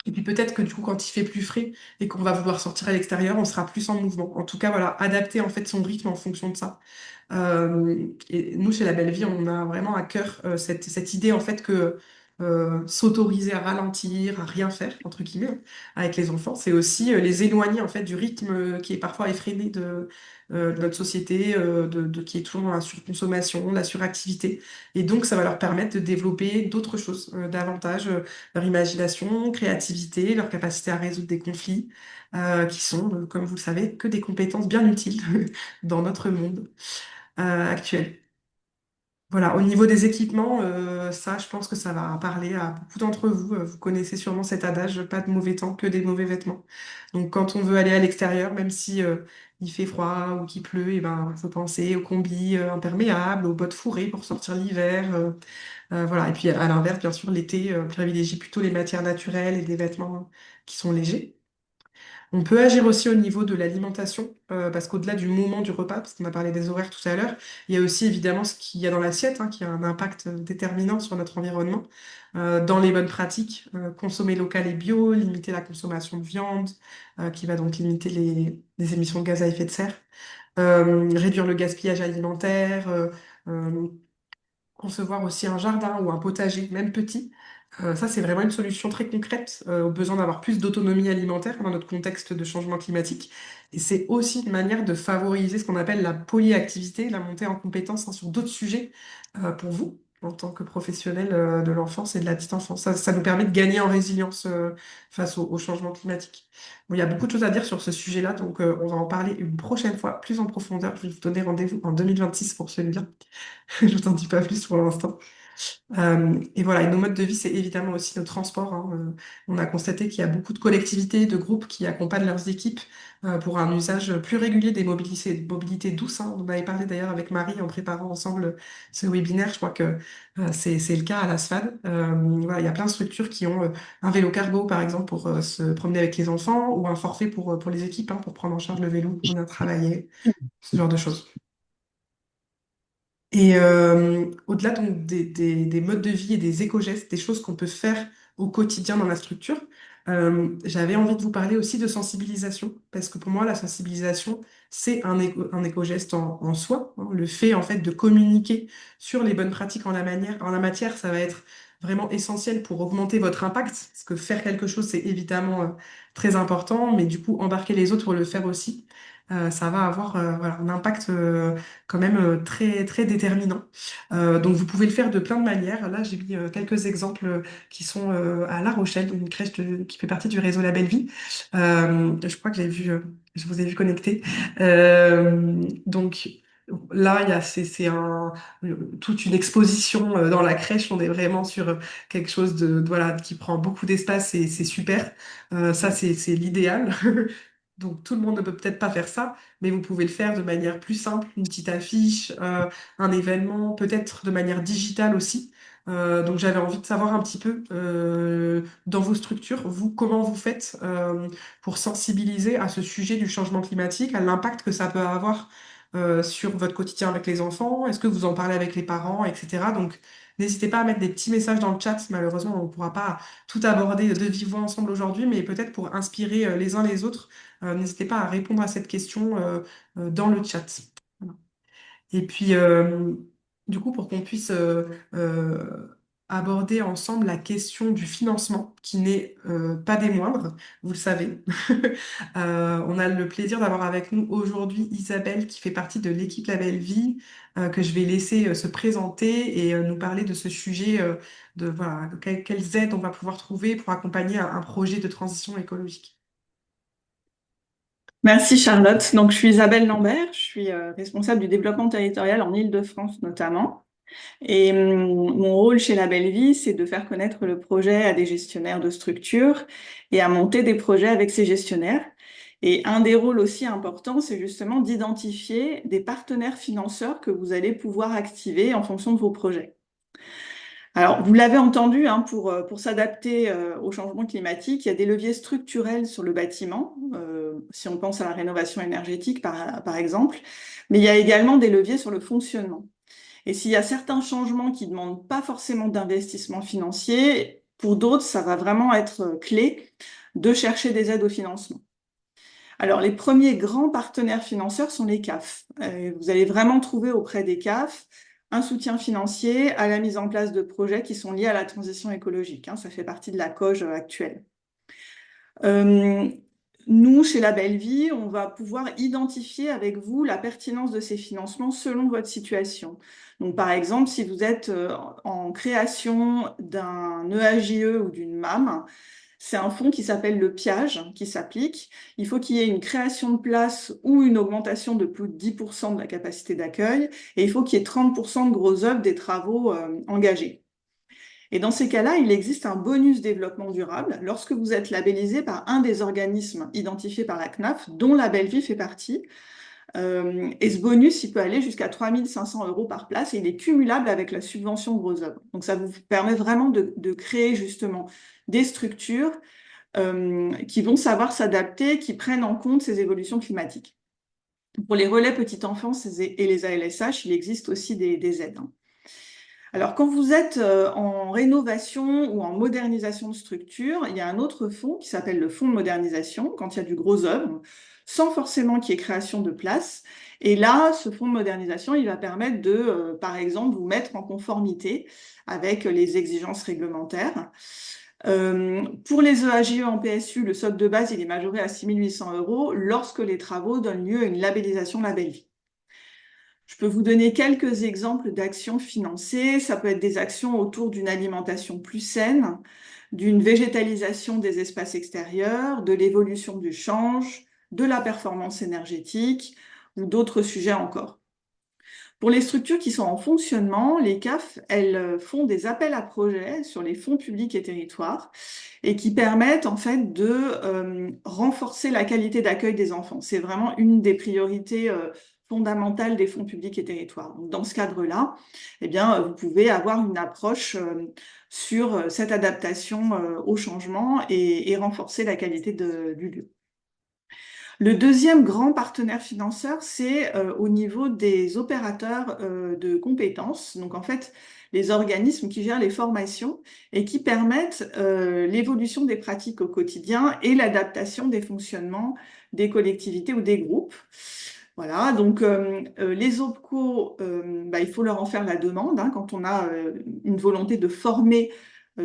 Speaker 1: et puis peut-être que du coup, quand il fait plus frais et qu'on va vouloir sortir à l'extérieur, on sera plus en mouvement. En tout cas, voilà, adapter en fait son rythme en fonction de ça. Et nous, chez La Belle Vie, on a vraiment à cœur cette idée en fait que s'autoriser à ralentir, à rien faire, entre guillemets, hein, avec les enfants, c'est aussi les éloigner en fait du rythme qui est parfois effréné de notre société, qui est toujours dans la surconsommation, la suractivité. Et donc, ça va leur permettre de développer d'autres choses, davantage leur imagination, créativité, leur capacité à résoudre des conflits, qui sont, comme vous le savez, que des compétences bien utiles dans notre monde actuel. Voilà, au niveau des équipements, ça, je pense que ça va parler à beaucoup d'entre vous. Vous connaissez sûrement cet adage, pas de mauvais temps, que des mauvais vêtements. Donc, quand on veut aller à l'extérieur, même si il fait froid ou qu'il pleut, et ben, faut penser aux combis imperméables, aux bottes fourrées pour sortir l'hiver. Voilà. Et puis, à l'inverse, bien sûr, l'été, privilégie plutôt les matières naturelles et des vêtements qui sont légers. On peut agir aussi au niveau de l'alimentation, parce qu'au-delà du moment du repas, parce qu'on a parlé des horaires tout à l'heure, il y a aussi évidemment ce qu'il y a dans l'assiette, hein, qui a un impact déterminant sur notre environnement. Dans les bonnes pratiques, consommer local et bio, limiter la consommation de viande, qui va donc limiter les émissions de gaz à effet de serre, réduire le gaspillage alimentaire, euh, concevoir aussi un jardin ou un potager, même petit. Ça, c'est vraiment une solution très concrète au besoin d'avoir plus d'autonomie alimentaire dans notre contexte de changement climatique. Et c'est aussi une manière de favoriser ce qu'on appelle la polyactivité, la montée en compétences hein, sur d'autres sujets pour vous, en tant que professionnel de l'enfance et de la petite enfance. Ça nous permet de gagner en résilience face au changement climatique. Bon, il y a beaucoup de choses à dire sur ce sujet-là, donc on va en parler une prochaine fois, plus en profondeur. Je vais vous donner rendez-vous en 2026 pour celui-là. Je vous en dis pas plus pour l'instant. Et voilà, et nos modes de vie, c'est évidemment aussi nos transports, hein. On a constaté qu'il y a beaucoup de collectivités, de groupes qui accompagnent leurs équipes pour un usage plus régulier des mobilités douces, hein. On en avait parlé d'ailleurs avec Marie en préparant ensemble ce webinaire. Je crois que c'est le cas à la SFAD. Voilà, il y a plein de structures qui ont un vélo cargo, par exemple, pour se promener avec les enfants, ou un forfait pour les équipes, hein, pour prendre en charge le vélo pour venir travailler, ce genre de choses. Et au-delà donc des modes de vie et des éco-gestes, des choses qu'on peut faire au quotidien dans la structure, j'avais envie de vous parler aussi de sensibilisation, parce que pour moi, la sensibilisation, c'est un éco-geste en soi, hein. Le fait, en fait, de communiquer sur les bonnes pratiques en la matière, ça va être vraiment essentiel pour augmenter votre impact, parce que faire quelque chose, c'est évidemment très important, mais du coup, embarquer les autres pour le faire aussi, ça va avoir voilà, un impact quand même très, très déterminant. Donc vous pouvez le faire de plein de manières. Là, j'ai mis quelques exemples qui sont à La Rochelle, une crèche qui fait partie du réseau La Belle Vie. Je crois que je vous ai vu connecter. Donc là, toute une exposition dans la crèche. On est vraiment sur quelque chose voilà, qui prend beaucoup d'espace et c'est super. Ça, c'est l'idéal. Donc tout le monde ne peut peut-être pas faire ça, mais vous pouvez le faire de manière plus simple, une petite affiche, un événement, peut-être de manière digitale aussi. Donc j'avais envie de savoir un petit peu dans vos structures, vous, comment vous faites pour sensibiliser à ce sujet du changement climatique, à l'impact que ça peut avoir sur votre quotidien avec les enfants. Est-ce que vous en parlez avec les parents, etc. Donc n'hésitez pas à mettre des petits messages dans le chat. Malheureusement, on ne pourra pas tout aborder de vive voix ensemble aujourd'hui, mais peut-être pour inspirer les uns les autres. N'hésitez pas à répondre à cette question dans le chat. Voilà. Et puis, du coup, pour qu'on puisse aborder ensemble la question du financement, qui n'est pas des moindres, vous le savez. On a le plaisir d'avoir avec nous aujourd'hui Isabelle, qui fait partie de l'équipe Label Vie, que je vais laisser se présenter et nous parler de ce sujet, de voilà, quelles aides on va pouvoir trouver pour accompagner un projet de transition écologique.
Speaker 3: Merci Charlotte. Donc, je suis Isabelle Lambert, je suis responsable du développement territorial en Île-de-France notamment. Et mon rôle chez La Belle Vie, c'est de faire connaître le projet à des gestionnaires de structures et à monter des projets avec ces gestionnaires. Et un des rôles aussi importants, c'est justement d'identifier des partenaires financeurs que vous allez pouvoir activer en fonction de vos projets. Alors, vous l'avez entendu, hein, pour s'adapter au changement climatique, il y a des leviers structurels sur le bâtiment, si on pense à la rénovation énergétique par exemple, mais il y a également des leviers sur le fonctionnement. Et s'il y a certains changements qui ne demandent pas forcément d'investissement financier, pour d'autres, ça va vraiment être clé de chercher des aides au financement. Alors, les premiers grands partenaires financeurs sont les CAF. Vous allez vraiment trouver auprès des CAF un soutien financier à la mise en place de projets qui sont liés à la transition écologique, hein. Ça fait partie de la COG actuelle. Euh, Nous, chez La Belle Vie, on va pouvoir identifier avec vous la pertinence de ces financements selon votre situation. Donc, par exemple, si vous êtes en création d'un EAJE ou d'une MAM, c'est un fonds qui s'appelle le PIAGE qui s'applique. Il faut qu'il y ait une création de place ou une augmentation de plus de 10% de la capacité d'accueil et il faut qu'il y ait 30% de gros œuvres des travaux engagés. Et dans ces cas-là, il existe un bonus développement durable lorsque vous êtes labellisé par un des organismes identifiés par la CNAF, dont La Belle Vie fait partie. Et ce bonus, il peut aller jusqu'à 3 500 € par place et il est cumulable avec la subvention gros œuvres. Donc ça vous permet vraiment de créer justement des structures qui vont savoir s'adapter, qui prennent en compte ces évolutions climatiques. Pour les relais petite enfance et les ALSH, il existe aussi des aides, hein. Alors, quand vous êtes en rénovation ou en modernisation de structure, il y a un autre fonds qui s'appelle le fonds de modernisation, quand il y a du gros œuvre, sans forcément qu'il y ait création de place. Et là, ce fonds de modernisation, il va permettre de, par exemple, vous mettre en conformité avec les exigences réglementaires. Pour les EAGE en PSU, le socle de base, il est majoré à 6 800 € lorsque les travaux donnent lieu à une labellisation Label Vie. Je peux vous donner quelques exemples d'actions financées. Ça peut être des actions autour d'une alimentation plus saine, d'une végétalisation des espaces extérieurs, de l'évolution du change, de la performance énergétique ou d'autres sujets encore. Pour les structures qui sont en fonctionnement, les CAF, elles font des appels à projets sur les fonds publics et territoires et qui permettent en fait de renforcer la qualité d'accueil des enfants. C'est vraiment une des priorités fondamentales des fonds publics et territoires. Donc, dans ce cadre-là, eh bien, vous pouvez avoir une approche sur cette adaptation au changement et renforcer la qualité du lieu. Le deuxième grand partenaire financeur, c'est au niveau des opérateurs de compétences. Donc, en fait, les organismes qui gèrent les formations et qui permettent l'évolution des pratiques au quotidien et l'adaptation des fonctionnements des collectivités ou des groupes. Voilà, donc les OPCO, il faut leur en faire la demande, hein, quand on a une volonté de former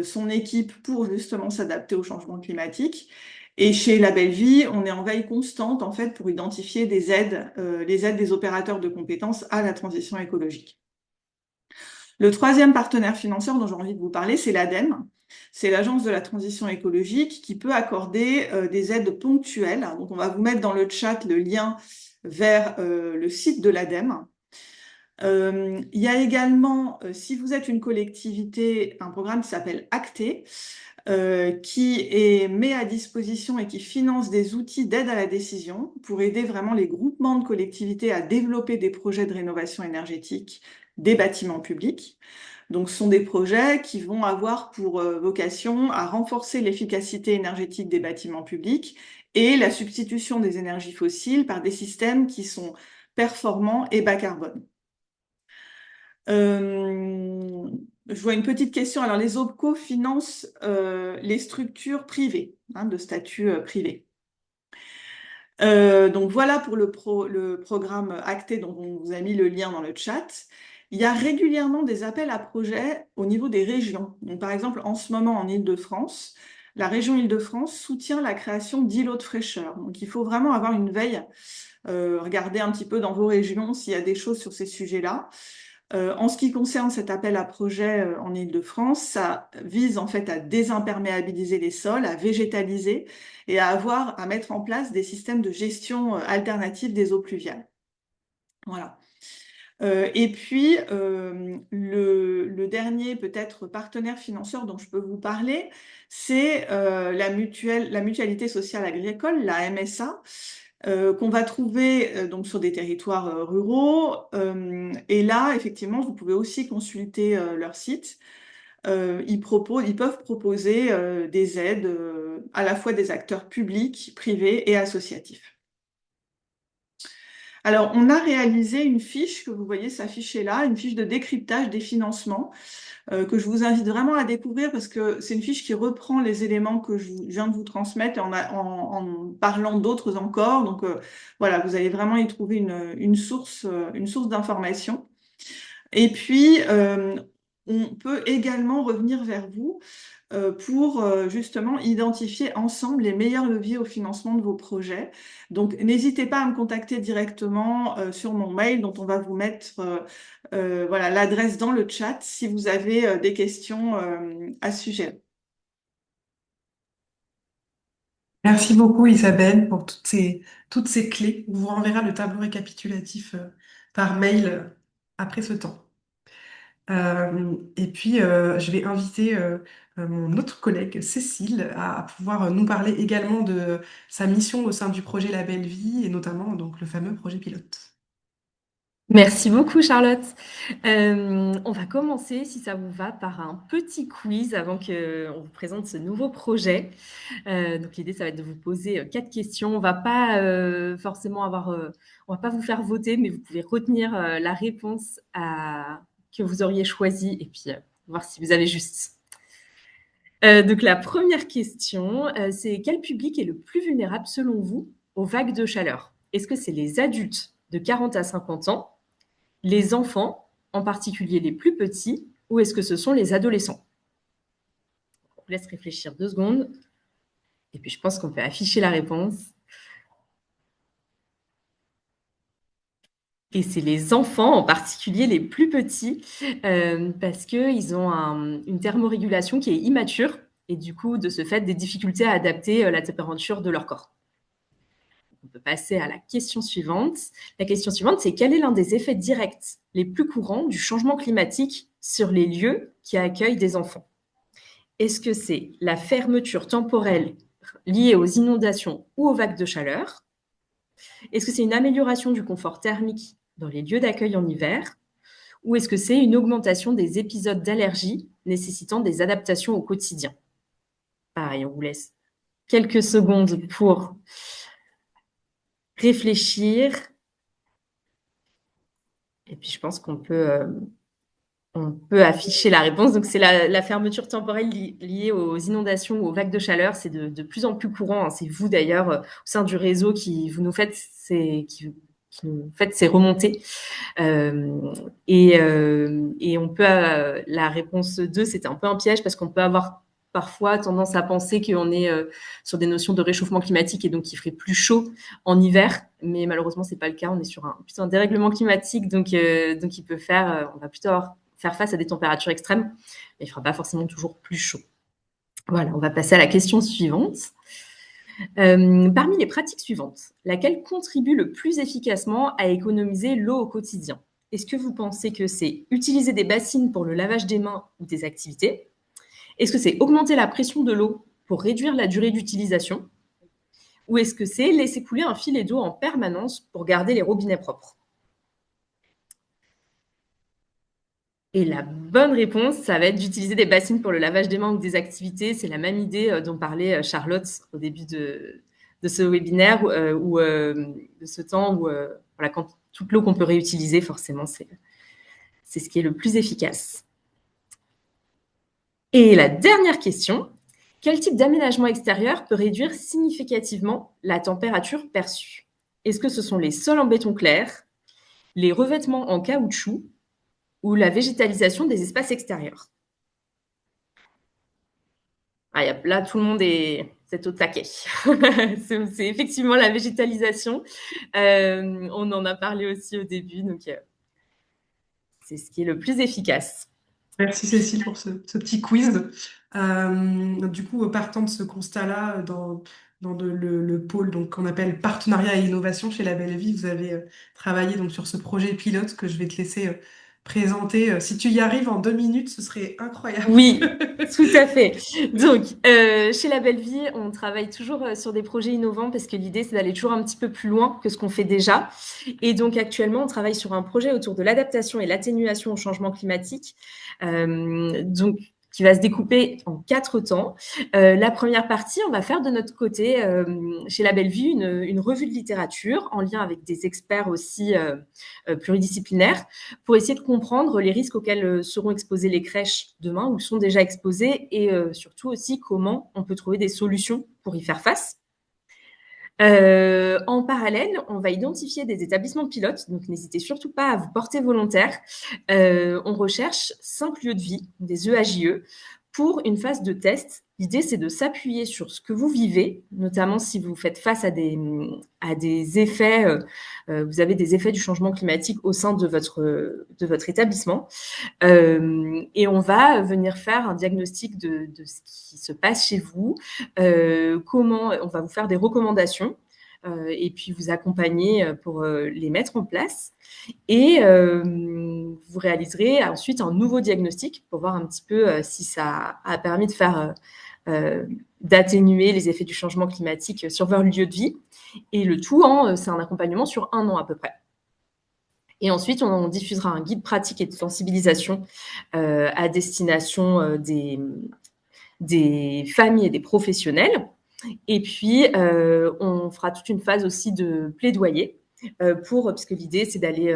Speaker 3: son équipe pour justement s'adapter au changement climatique. Et chez La Belle Vie, on est en veille constante en fait pour identifier des aides, les aides des opérateurs de compétences à la transition écologique. Le troisième partenaire financeur dont j'ai envie de vous parler, c'est l'ADEME. C'est l'Agence de la transition écologique qui peut accorder des aides ponctuelles. Donc on va vous mettre dans le chat le lien vers le site de l'ADEME. Il y a également, si vous êtes une collectivité, un programme qui s'appelle Acté, qui met à disposition et qui finance des outils d'aide à la décision pour aider vraiment les groupements de collectivités à développer des projets de rénovation énergétique des bâtiments publics. Donc, ce sont des projets qui vont avoir pour vocation à renforcer l'efficacité énergétique des bâtiments publics et la substitution des énergies fossiles par des systèmes qui sont performants et bas carbone. Je vois une petite question. Alors, les OPCO financent les structures privées, hein, de statut privé. Donc, voilà pour le programme Acté dont on vous a mis le lien dans le chat. Il y a régulièrement des appels à projets au niveau des régions. Donc, par exemple, en ce moment, en Île-de-France, la région Île-de-France soutient la création d'îlots de fraîcheur. Donc, il faut vraiment avoir une veille, regarder un petit peu dans vos régions s'il y a des choses sur ces sujets-là. En ce qui concerne cet appel à projet en Île-de-France, ça vise en fait à désimperméabiliser les sols, à végétaliser et à mettre en place des systèmes de gestion alternatifs des eaux pluviales. Voilà. Et puis, le dernier peut-être partenaire financeur dont je peux vous parler, c'est la mutualité sociale agricole, la MSA, qu'on va trouver donc sur des territoires ruraux. Et là, effectivement, vous pouvez aussi consulter leur site. Ils peuvent proposer des aides à la fois des acteurs publics, privés et associatifs. Alors, on a réalisé une fiche que vous voyez s'afficher là, une fiche de décryptage des financements que je vous invite vraiment à découvrir parce que c'est une fiche qui reprend les éléments que je viens de vous transmettre en parlant d'autres encore. Donc, voilà, vous allez vraiment y trouver une source d'information. Et puis, on peut également revenir vers vous pour justement identifier ensemble les meilleurs leviers au financement de vos projets. Donc, n'hésitez pas à me contacter directement sur mon mail dont on va vous mettre voilà, l'adresse dans le chat si vous avez des questions à ce sujet.
Speaker 1: Merci beaucoup Isabelle pour toutes ces clés. On vous renverra le tableau récapitulatif par mail après ce temps. Et puis, je vais inviter mon autre collègue Cécile à pouvoir nous parler également de sa mission au sein du projet La Belle Vie et notamment donc le fameux projet pilote.
Speaker 4: Merci beaucoup, Charlotte. On va commencer, si ça vous va, par un petit quiz avant qu'on vous présente ce nouveau projet. Donc, l'idée, ça va être de vous poser 4 questions. On va pas forcément on va pas vous faire voter, mais vous pouvez retenir la réponse que vous auriez choisie et puis voir si vous avez juste. Donc, la première question, c'est quel public est le plus vulnérable selon vous aux vagues de chaleur? Est-ce que c'est les adultes de 40 à 50 ans, les enfants, en particulier les plus petits, ou est-ce que ce sont les adolescents? On vous laisse réfléchir 2 secondes. Et puis, je pense qu'on peut afficher la réponse. Et c'est les enfants, en particulier les plus petits, parce qu'ils ont une thermorégulation qui est immature et du coup, de ce fait, des difficultés à adapter la température de leur corps. On peut passer à la question suivante. La question suivante, c'est quel est l'un des effets directs les plus courants du changement climatique sur les lieux qui accueillent des enfants? Est-ce que c'est la fermeture temporelle liée aux inondations ou aux vagues de chaleur? Est-ce que c'est une amélioration du confort thermique dans les lieux d'accueil en hiver? Ou est-ce que c'est une augmentation des épisodes d'allergie nécessitant des adaptations au quotidien? Pareil, on vous laisse quelques secondes pour réfléchir. Et puis, je pense qu'on peut afficher la réponse. Donc, c'est la fermeture temporelle liée aux inondations ou aux vagues de chaleur. C'est de plus en plus courant, hein. C'est vous, d'ailleurs, au sein du réseau qui nous faites ces remontées. Et on peut, la réponse 2, c'était un peu un piège parce qu'on peut avoir parfois tendance à penser qu'on est sur des notions de réchauffement climatique et donc qu'il ferait plus chaud en hiver, mais malheureusement c'est pas le cas. On est sur plutôt un dérèglement climatique, donc il peut on va plutôt faire face à des températures extrêmes, mais il fera pas forcément toujours plus chaud. Voilà, on va passer à la question suivante. Parmi les pratiques suivantes, laquelle contribue le plus efficacement à économiser l'eau au quotidien? Est-ce que vous pensez que c'est utiliser des bassines pour le lavage des mains ou des activités? Est-ce que c'est augmenter la pression de l'eau pour réduire la durée d'utilisation? Ou est-ce que c'est laisser couler un filet d'eau en permanence pour garder les robinets propres? Et la bonne réponse, ça va être d'utiliser des bassines pour le lavage des mains ou des activités. C'est la même idée dont parlait Charlotte au début de ce webinaire ou de ce temps où voilà, quand toute l'eau qu'on peut réutiliser, forcément, c'est ce qui est le plus efficace. Et la dernière question, quel type d'aménagement extérieur peut réduire significativement la température perçue? Est-ce que ce sont les sols en béton clair, les revêtements en caoutchouc ou la végétalisation des espaces extérieurs. Là, tout le monde c'est au taquet. C'est effectivement la végétalisation. On en a parlé aussi au début, donc c'est ce qui est le plus efficace.
Speaker 1: Merci Cécile pour ce petit quiz. Du coup, partant de ce constat-là, dans le pôle donc, qu'on appelle partenariat et innovation chez La Belle Vie, vous avez travaillé donc, sur ce projet pilote que je vais te laisser présenter. Si tu y arrives en 2 minutes, ce serait incroyable.
Speaker 4: Oui, tout à fait. Donc, chez La Belle Vie, on travaille toujours sur des projets innovants parce que l'idée, c'est d'aller toujours un petit peu plus loin que ce qu'on fait déjà. Et donc, actuellement, on travaille sur un projet autour de l'adaptation et l'atténuation au changement climatique. Donc, qui va se découper en 4 temps. La première partie, on va faire de notre côté, chez La Belle Vie, une revue de littérature en lien avec des experts aussi pluridisciplinaires pour essayer de comprendre les risques auxquels seront exposées les crèches demain ou sont déjà exposées et surtout aussi comment on peut trouver des solutions pour y faire face. En parallèle, on va identifier des établissements pilotes, donc n'hésitez surtout pas à vous porter volontaire. On recherche 5 lieux de vie, des EAJE, pour une phase de test. L'idée, c'est de s'appuyer sur ce que vous vivez, notamment si vous faites face à des effets, vous avez des effets du changement climatique au sein de votre établissement. Et on va venir faire un diagnostic de ce qui se passe chez vous, comment on va vous faire des recommandations et puis vous accompagner pour les mettre en place. Et vous réaliserez ensuite un nouveau diagnostic pour voir un petit peu si ça a permis de faire d'atténuer les effets du changement climatique sur votre lieu de vie. Et le tout, c'est un accompagnement sur 1 an à peu près. Et ensuite, on diffusera un guide pratique et de sensibilisation à destination des familles et des professionnels. Et puis, on fera toute une phase aussi de plaidoyer puisque l'idée, c'est d'aller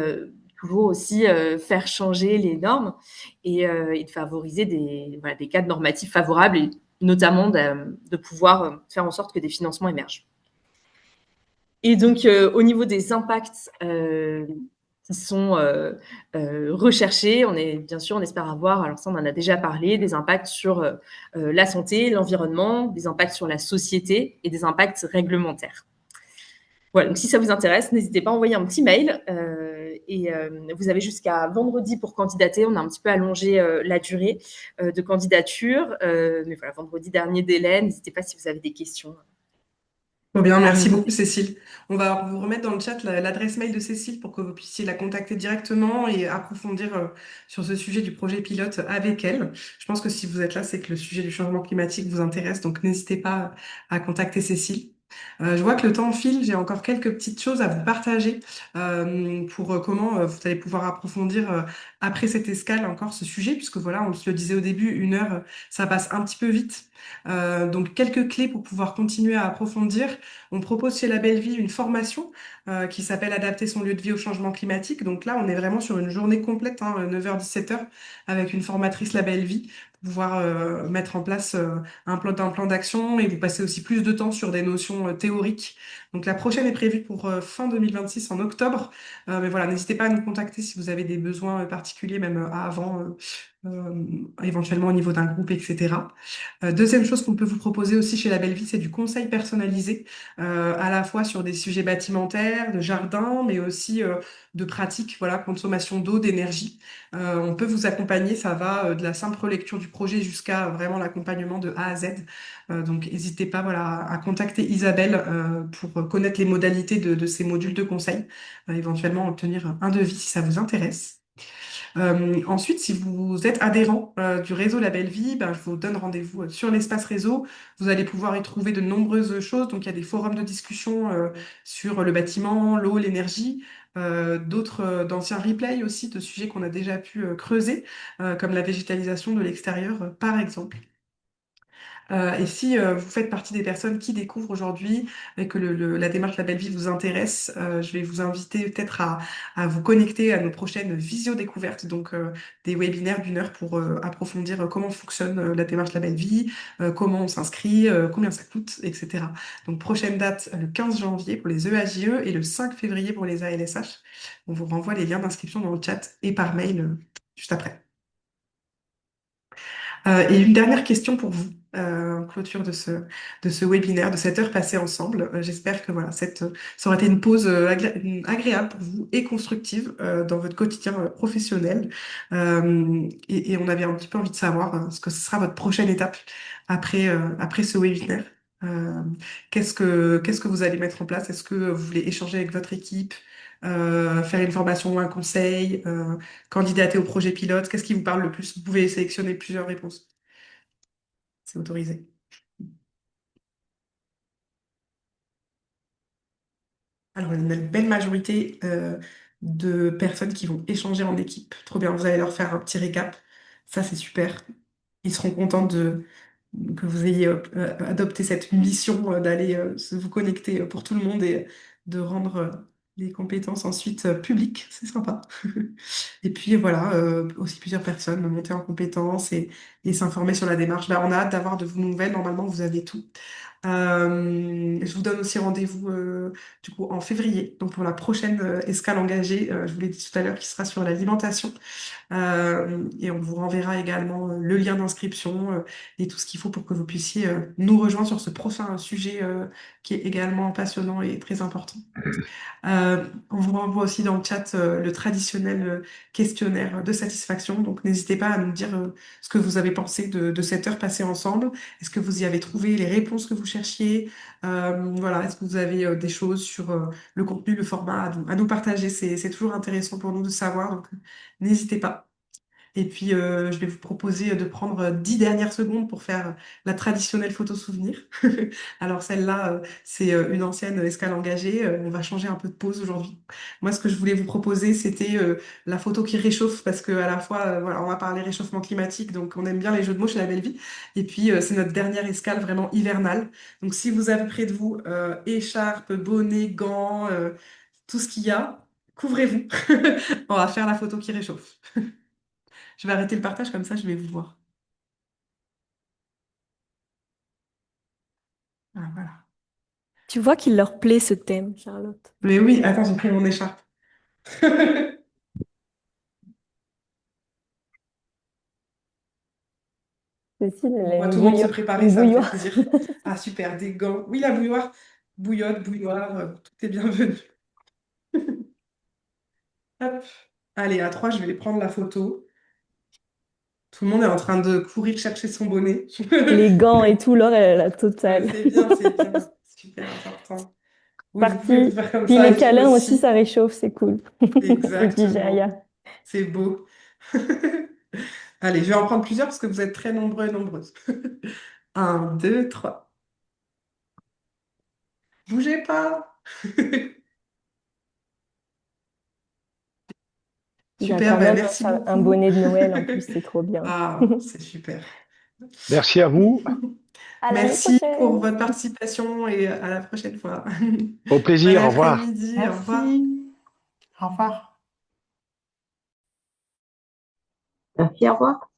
Speaker 4: toujours aussi faire changer les normes et de favoriser des cadres normatifs favorables et notamment de pouvoir faire en sorte que des financements émergent. Et donc, au niveau des impacts qui sont recherchés, bien sûr, on espère avoir, alors ça on en a déjà parlé, des impacts sur la santé, l'environnement, des impacts sur la société et des impacts réglementaires. Voilà, donc si ça vous intéresse, n'hésitez pas à envoyer un petit mail et vous avez jusqu'à vendredi pour candidater. On a un petit peu allongé la durée de candidature, mais voilà, vendredi dernier délai, n'hésitez pas si vous avez des questions.
Speaker 1: Trop bien, merci beaucoup Cécile. On va vous remettre dans le chat l'adresse mail de Cécile pour que vous puissiez la contacter directement et approfondir sur ce sujet du projet pilote avec elle. Je pense que si vous êtes là, c'est que le sujet du changement climatique vous intéresse, donc n'hésitez pas à contacter Cécile. Je vois que le temps file, j'ai encore quelques petites choses à vous partager pour comment vous allez pouvoir approfondir après cette escale encore ce sujet, puisque voilà, on se le disait au début, 1 heure, ça passe un petit peu vite. Donc quelques clés pour pouvoir continuer à approfondir. On propose chez La Belle Vie une formation qui s'appelle Adapter son lieu de vie au changement climatique. Donc là, on est vraiment sur une journée complète, 9h-17h, avec une formatrice La Belle Vie, pour pouvoir mettre en place un plan d'action et vous passez aussi plus de temps sur des notions théoriques. Donc la prochaine est prévue pour fin 2026 en octobre. Mais voilà, n'hésitez pas à nous contacter si vous avez des besoins particuliers, même avant, éventuellement au niveau d'un groupe, etc. Deuxième chose qu'on peut vous proposer aussi chez La Belle Vie, c'est du conseil personnalisé, à la fois sur des sujets bâtimentaires, de jardin, mais aussi de pratiques, voilà, consommation d'eau, d'énergie. On peut vous accompagner, ça va de la simple lecture du projet jusqu'à vraiment l'accompagnement de A à Z. Donc n'hésitez pas, voilà, à contacter Isabelle pour connaître les modalités de ces modules de conseil, éventuellement obtenir un devis si ça vous intéresse. Ensuite, si vous êtes adhérent du réseau La Belle Vie, ben, je vous donne rendez-vous sur l'espace réseau. Vous allez pouvoir y trouver de nombreuses choses. Donc, il y a des forums de discussion sur le bâtiment, l'eau, l'énergie, d'autres d'anciens replays aussi de sujets qu'on a déjà pu creuser, comme la végétalisation de l'extérieur, par exemple. Et si vous faites partie des personnes qui découvrent aujourd'hui et que la démarche La Belle Vie vous intéresse, je vais vous inviter peut-être à vous connecter à nos prochaines visio-découvertes, donc des webinaires d'1 heure pour approfondir comment fonctionne la démarche La Belle Vie, comment on s'inscrit, combien ça coûte, etc. Donc prochaine date, le 15 janvier pour les EAJE et le 5 février pour les ALSH. On vous renvoie les liens d'inscription dans le chat et par mail juste après. Et une dernière question pour vous, en clôture de ce webinaire, de cette heure passée ensemble. J'espère que voilà, ça aura été une pause agréable pour vous et constructive dans votre quotidien professionnel. Et on avait un petit peu envie de savoir ce que ce sera votre prochaine étape après ce webinaire. Euh, qu'est-ce que vous allez mettre en place? Est-ce que vous voulez échanger avec votre équipe, faire une formation ou un conseil, candidater au projet pilote? Qu'est-ce qui vous parle le plus? Vous pouvez sélectionner plusieurs réponses. C'est autorisé. Alors, il y a une belle majorité de personnes qui vont échanger en équipe. Trop bien, vous allez leur faire un petit récap. Ça, c'est super. Ils seront contents que vous ayez adopté cette mission d'aller vous connecter pour tout le monde et de rendre les compétences ensuite publiques. C'est sympa. Et puis voilà, aussi plusieurs personnes monter en compétences et s'informer sur la démarche. Bah, on a hâte d'avoir de vos nouvelles. Normalement, vous avez tout. Je vous donne aussi rendez-vous du coup en février, donc pour la prochaine escale engagée, je vous l'ai dit tout à l'heure, qui sera sur l'alimentation. Et on vous renverra également le lien d'inscription et tout ce qu'il faut pour que vous puissiez nous rejoindre sur ce prochain sujet qui est également passionnant et très important. On vous renvoie aussi dans le chat le traditionnel questionnaire de satisfaction. Donc n'hésitez pas à nous dire ce que vous avez pensé de cette heure passée ensemble. Est-ce que vous y avez trouvé les réponses que vous cherchiez? Voilà, est-ce que vous avez des choses sur le contenu, le format à nous partager? C'est toujours intéressant pour nous de savoir. Donc n'hésitez pas. Et puis, je vais vous proposer de prendre 10 dernières secondes pour faire la traditionnelle photo souvenir. Alors, celle-là, c'est une ancienne escale engagée. On va changer un peu de pose aujourd'hui. Moi, ce que je voulais vous proposer, c'était la photo qui réchauffe, parce que à la fois, voilà, on va parler réchauffement climatique, donc on aime bien les jeux de mots chez La Belle Vie. Et puis, c'est notre dernière escale vraiment hivernale. Donc, si vous avez près de vous écharpe, bonnet, gants, tout ce qu'il y a, couvrez-vous. On va faire la photo qui réchauffe. Je vais arrêter le partage comme ça, je vais vous voir. Ah, voilà.
Speaker 5: Tu vois qu'il leur plaît ce thème, Charlotte.
Speaker 1: Mais oui, attends, j'ai pris mon écharpe.
Speaker 5: Cécile, elle
Speaker 1: On
Speaker 5: a
Speaker 1: voit
Speaker 5: une
Speaker 1: tout le monde se
Speaker 5: bouilloire.
Speaker 1: préparer,
Speaker 5: Une
Speaker 1: ça me fait
Speaker 5: bouilloire.
Speaker 1: plaisir. Ah, super, des gants. Oui, la bouilloire. Bouillotte, bouilloire, tout est bienvenu. Hop. Allez, à 3, je vais les prendre la photo. Tout le monde est en train de courir chercher son bonnet.
Speaker 5: Les gants et tout, Laure, elle a la
Speaker 1: Ouais,
Speaker 5: totale.
Speaker 1: c'est bien, c'est bien. Super important. Oui, vous pouvez vous
Speaker 5: Parti.
Speaker 1: faire comme
Speaker 5: Puis
Speaker 1: ça
Speaker 5: les
Speaker 1: et tout
Speaker 5: câlins aussi,
Speaker 1: aussi.
Speaker 5: ça réchauffe, c'est cool. Et puis
Speaker 1: Exactement.
Speaker 5: Jaya.
Speaker 1: C'est beau. Allez, je vais en prendre plusieurs parce que vous êtes très nombreux et nombreuses. Un, deux, trois. Bougez pas.
Speaker 5: Il a
Speaker 1: Super,
Speaker 5: quand
Speaker 1: ben
Speaker 5: même
Speaker 1: merci
Speaker 5: un
Speaker 1: beaucoup.
Speaker 5: bonnet de Noël en plus, c'est trop bien.
Speaker 1: Ah, c'est super.
Speaker 6: Merci à vous.
Speaker 5: À l'année
Speaker 1: Merci pour
Speaker 5: prochaine.
Speaker 1: votre participation et à la prochaine fois.
Speaker 6: Au
Speaker 1: Bon
Speaker 6: plaisir. Au revoir.
Speaker 1: après-midi, au revoir.
Speaker 2: Merci. Au revoir.
Speaker 7: Merci, au revoir.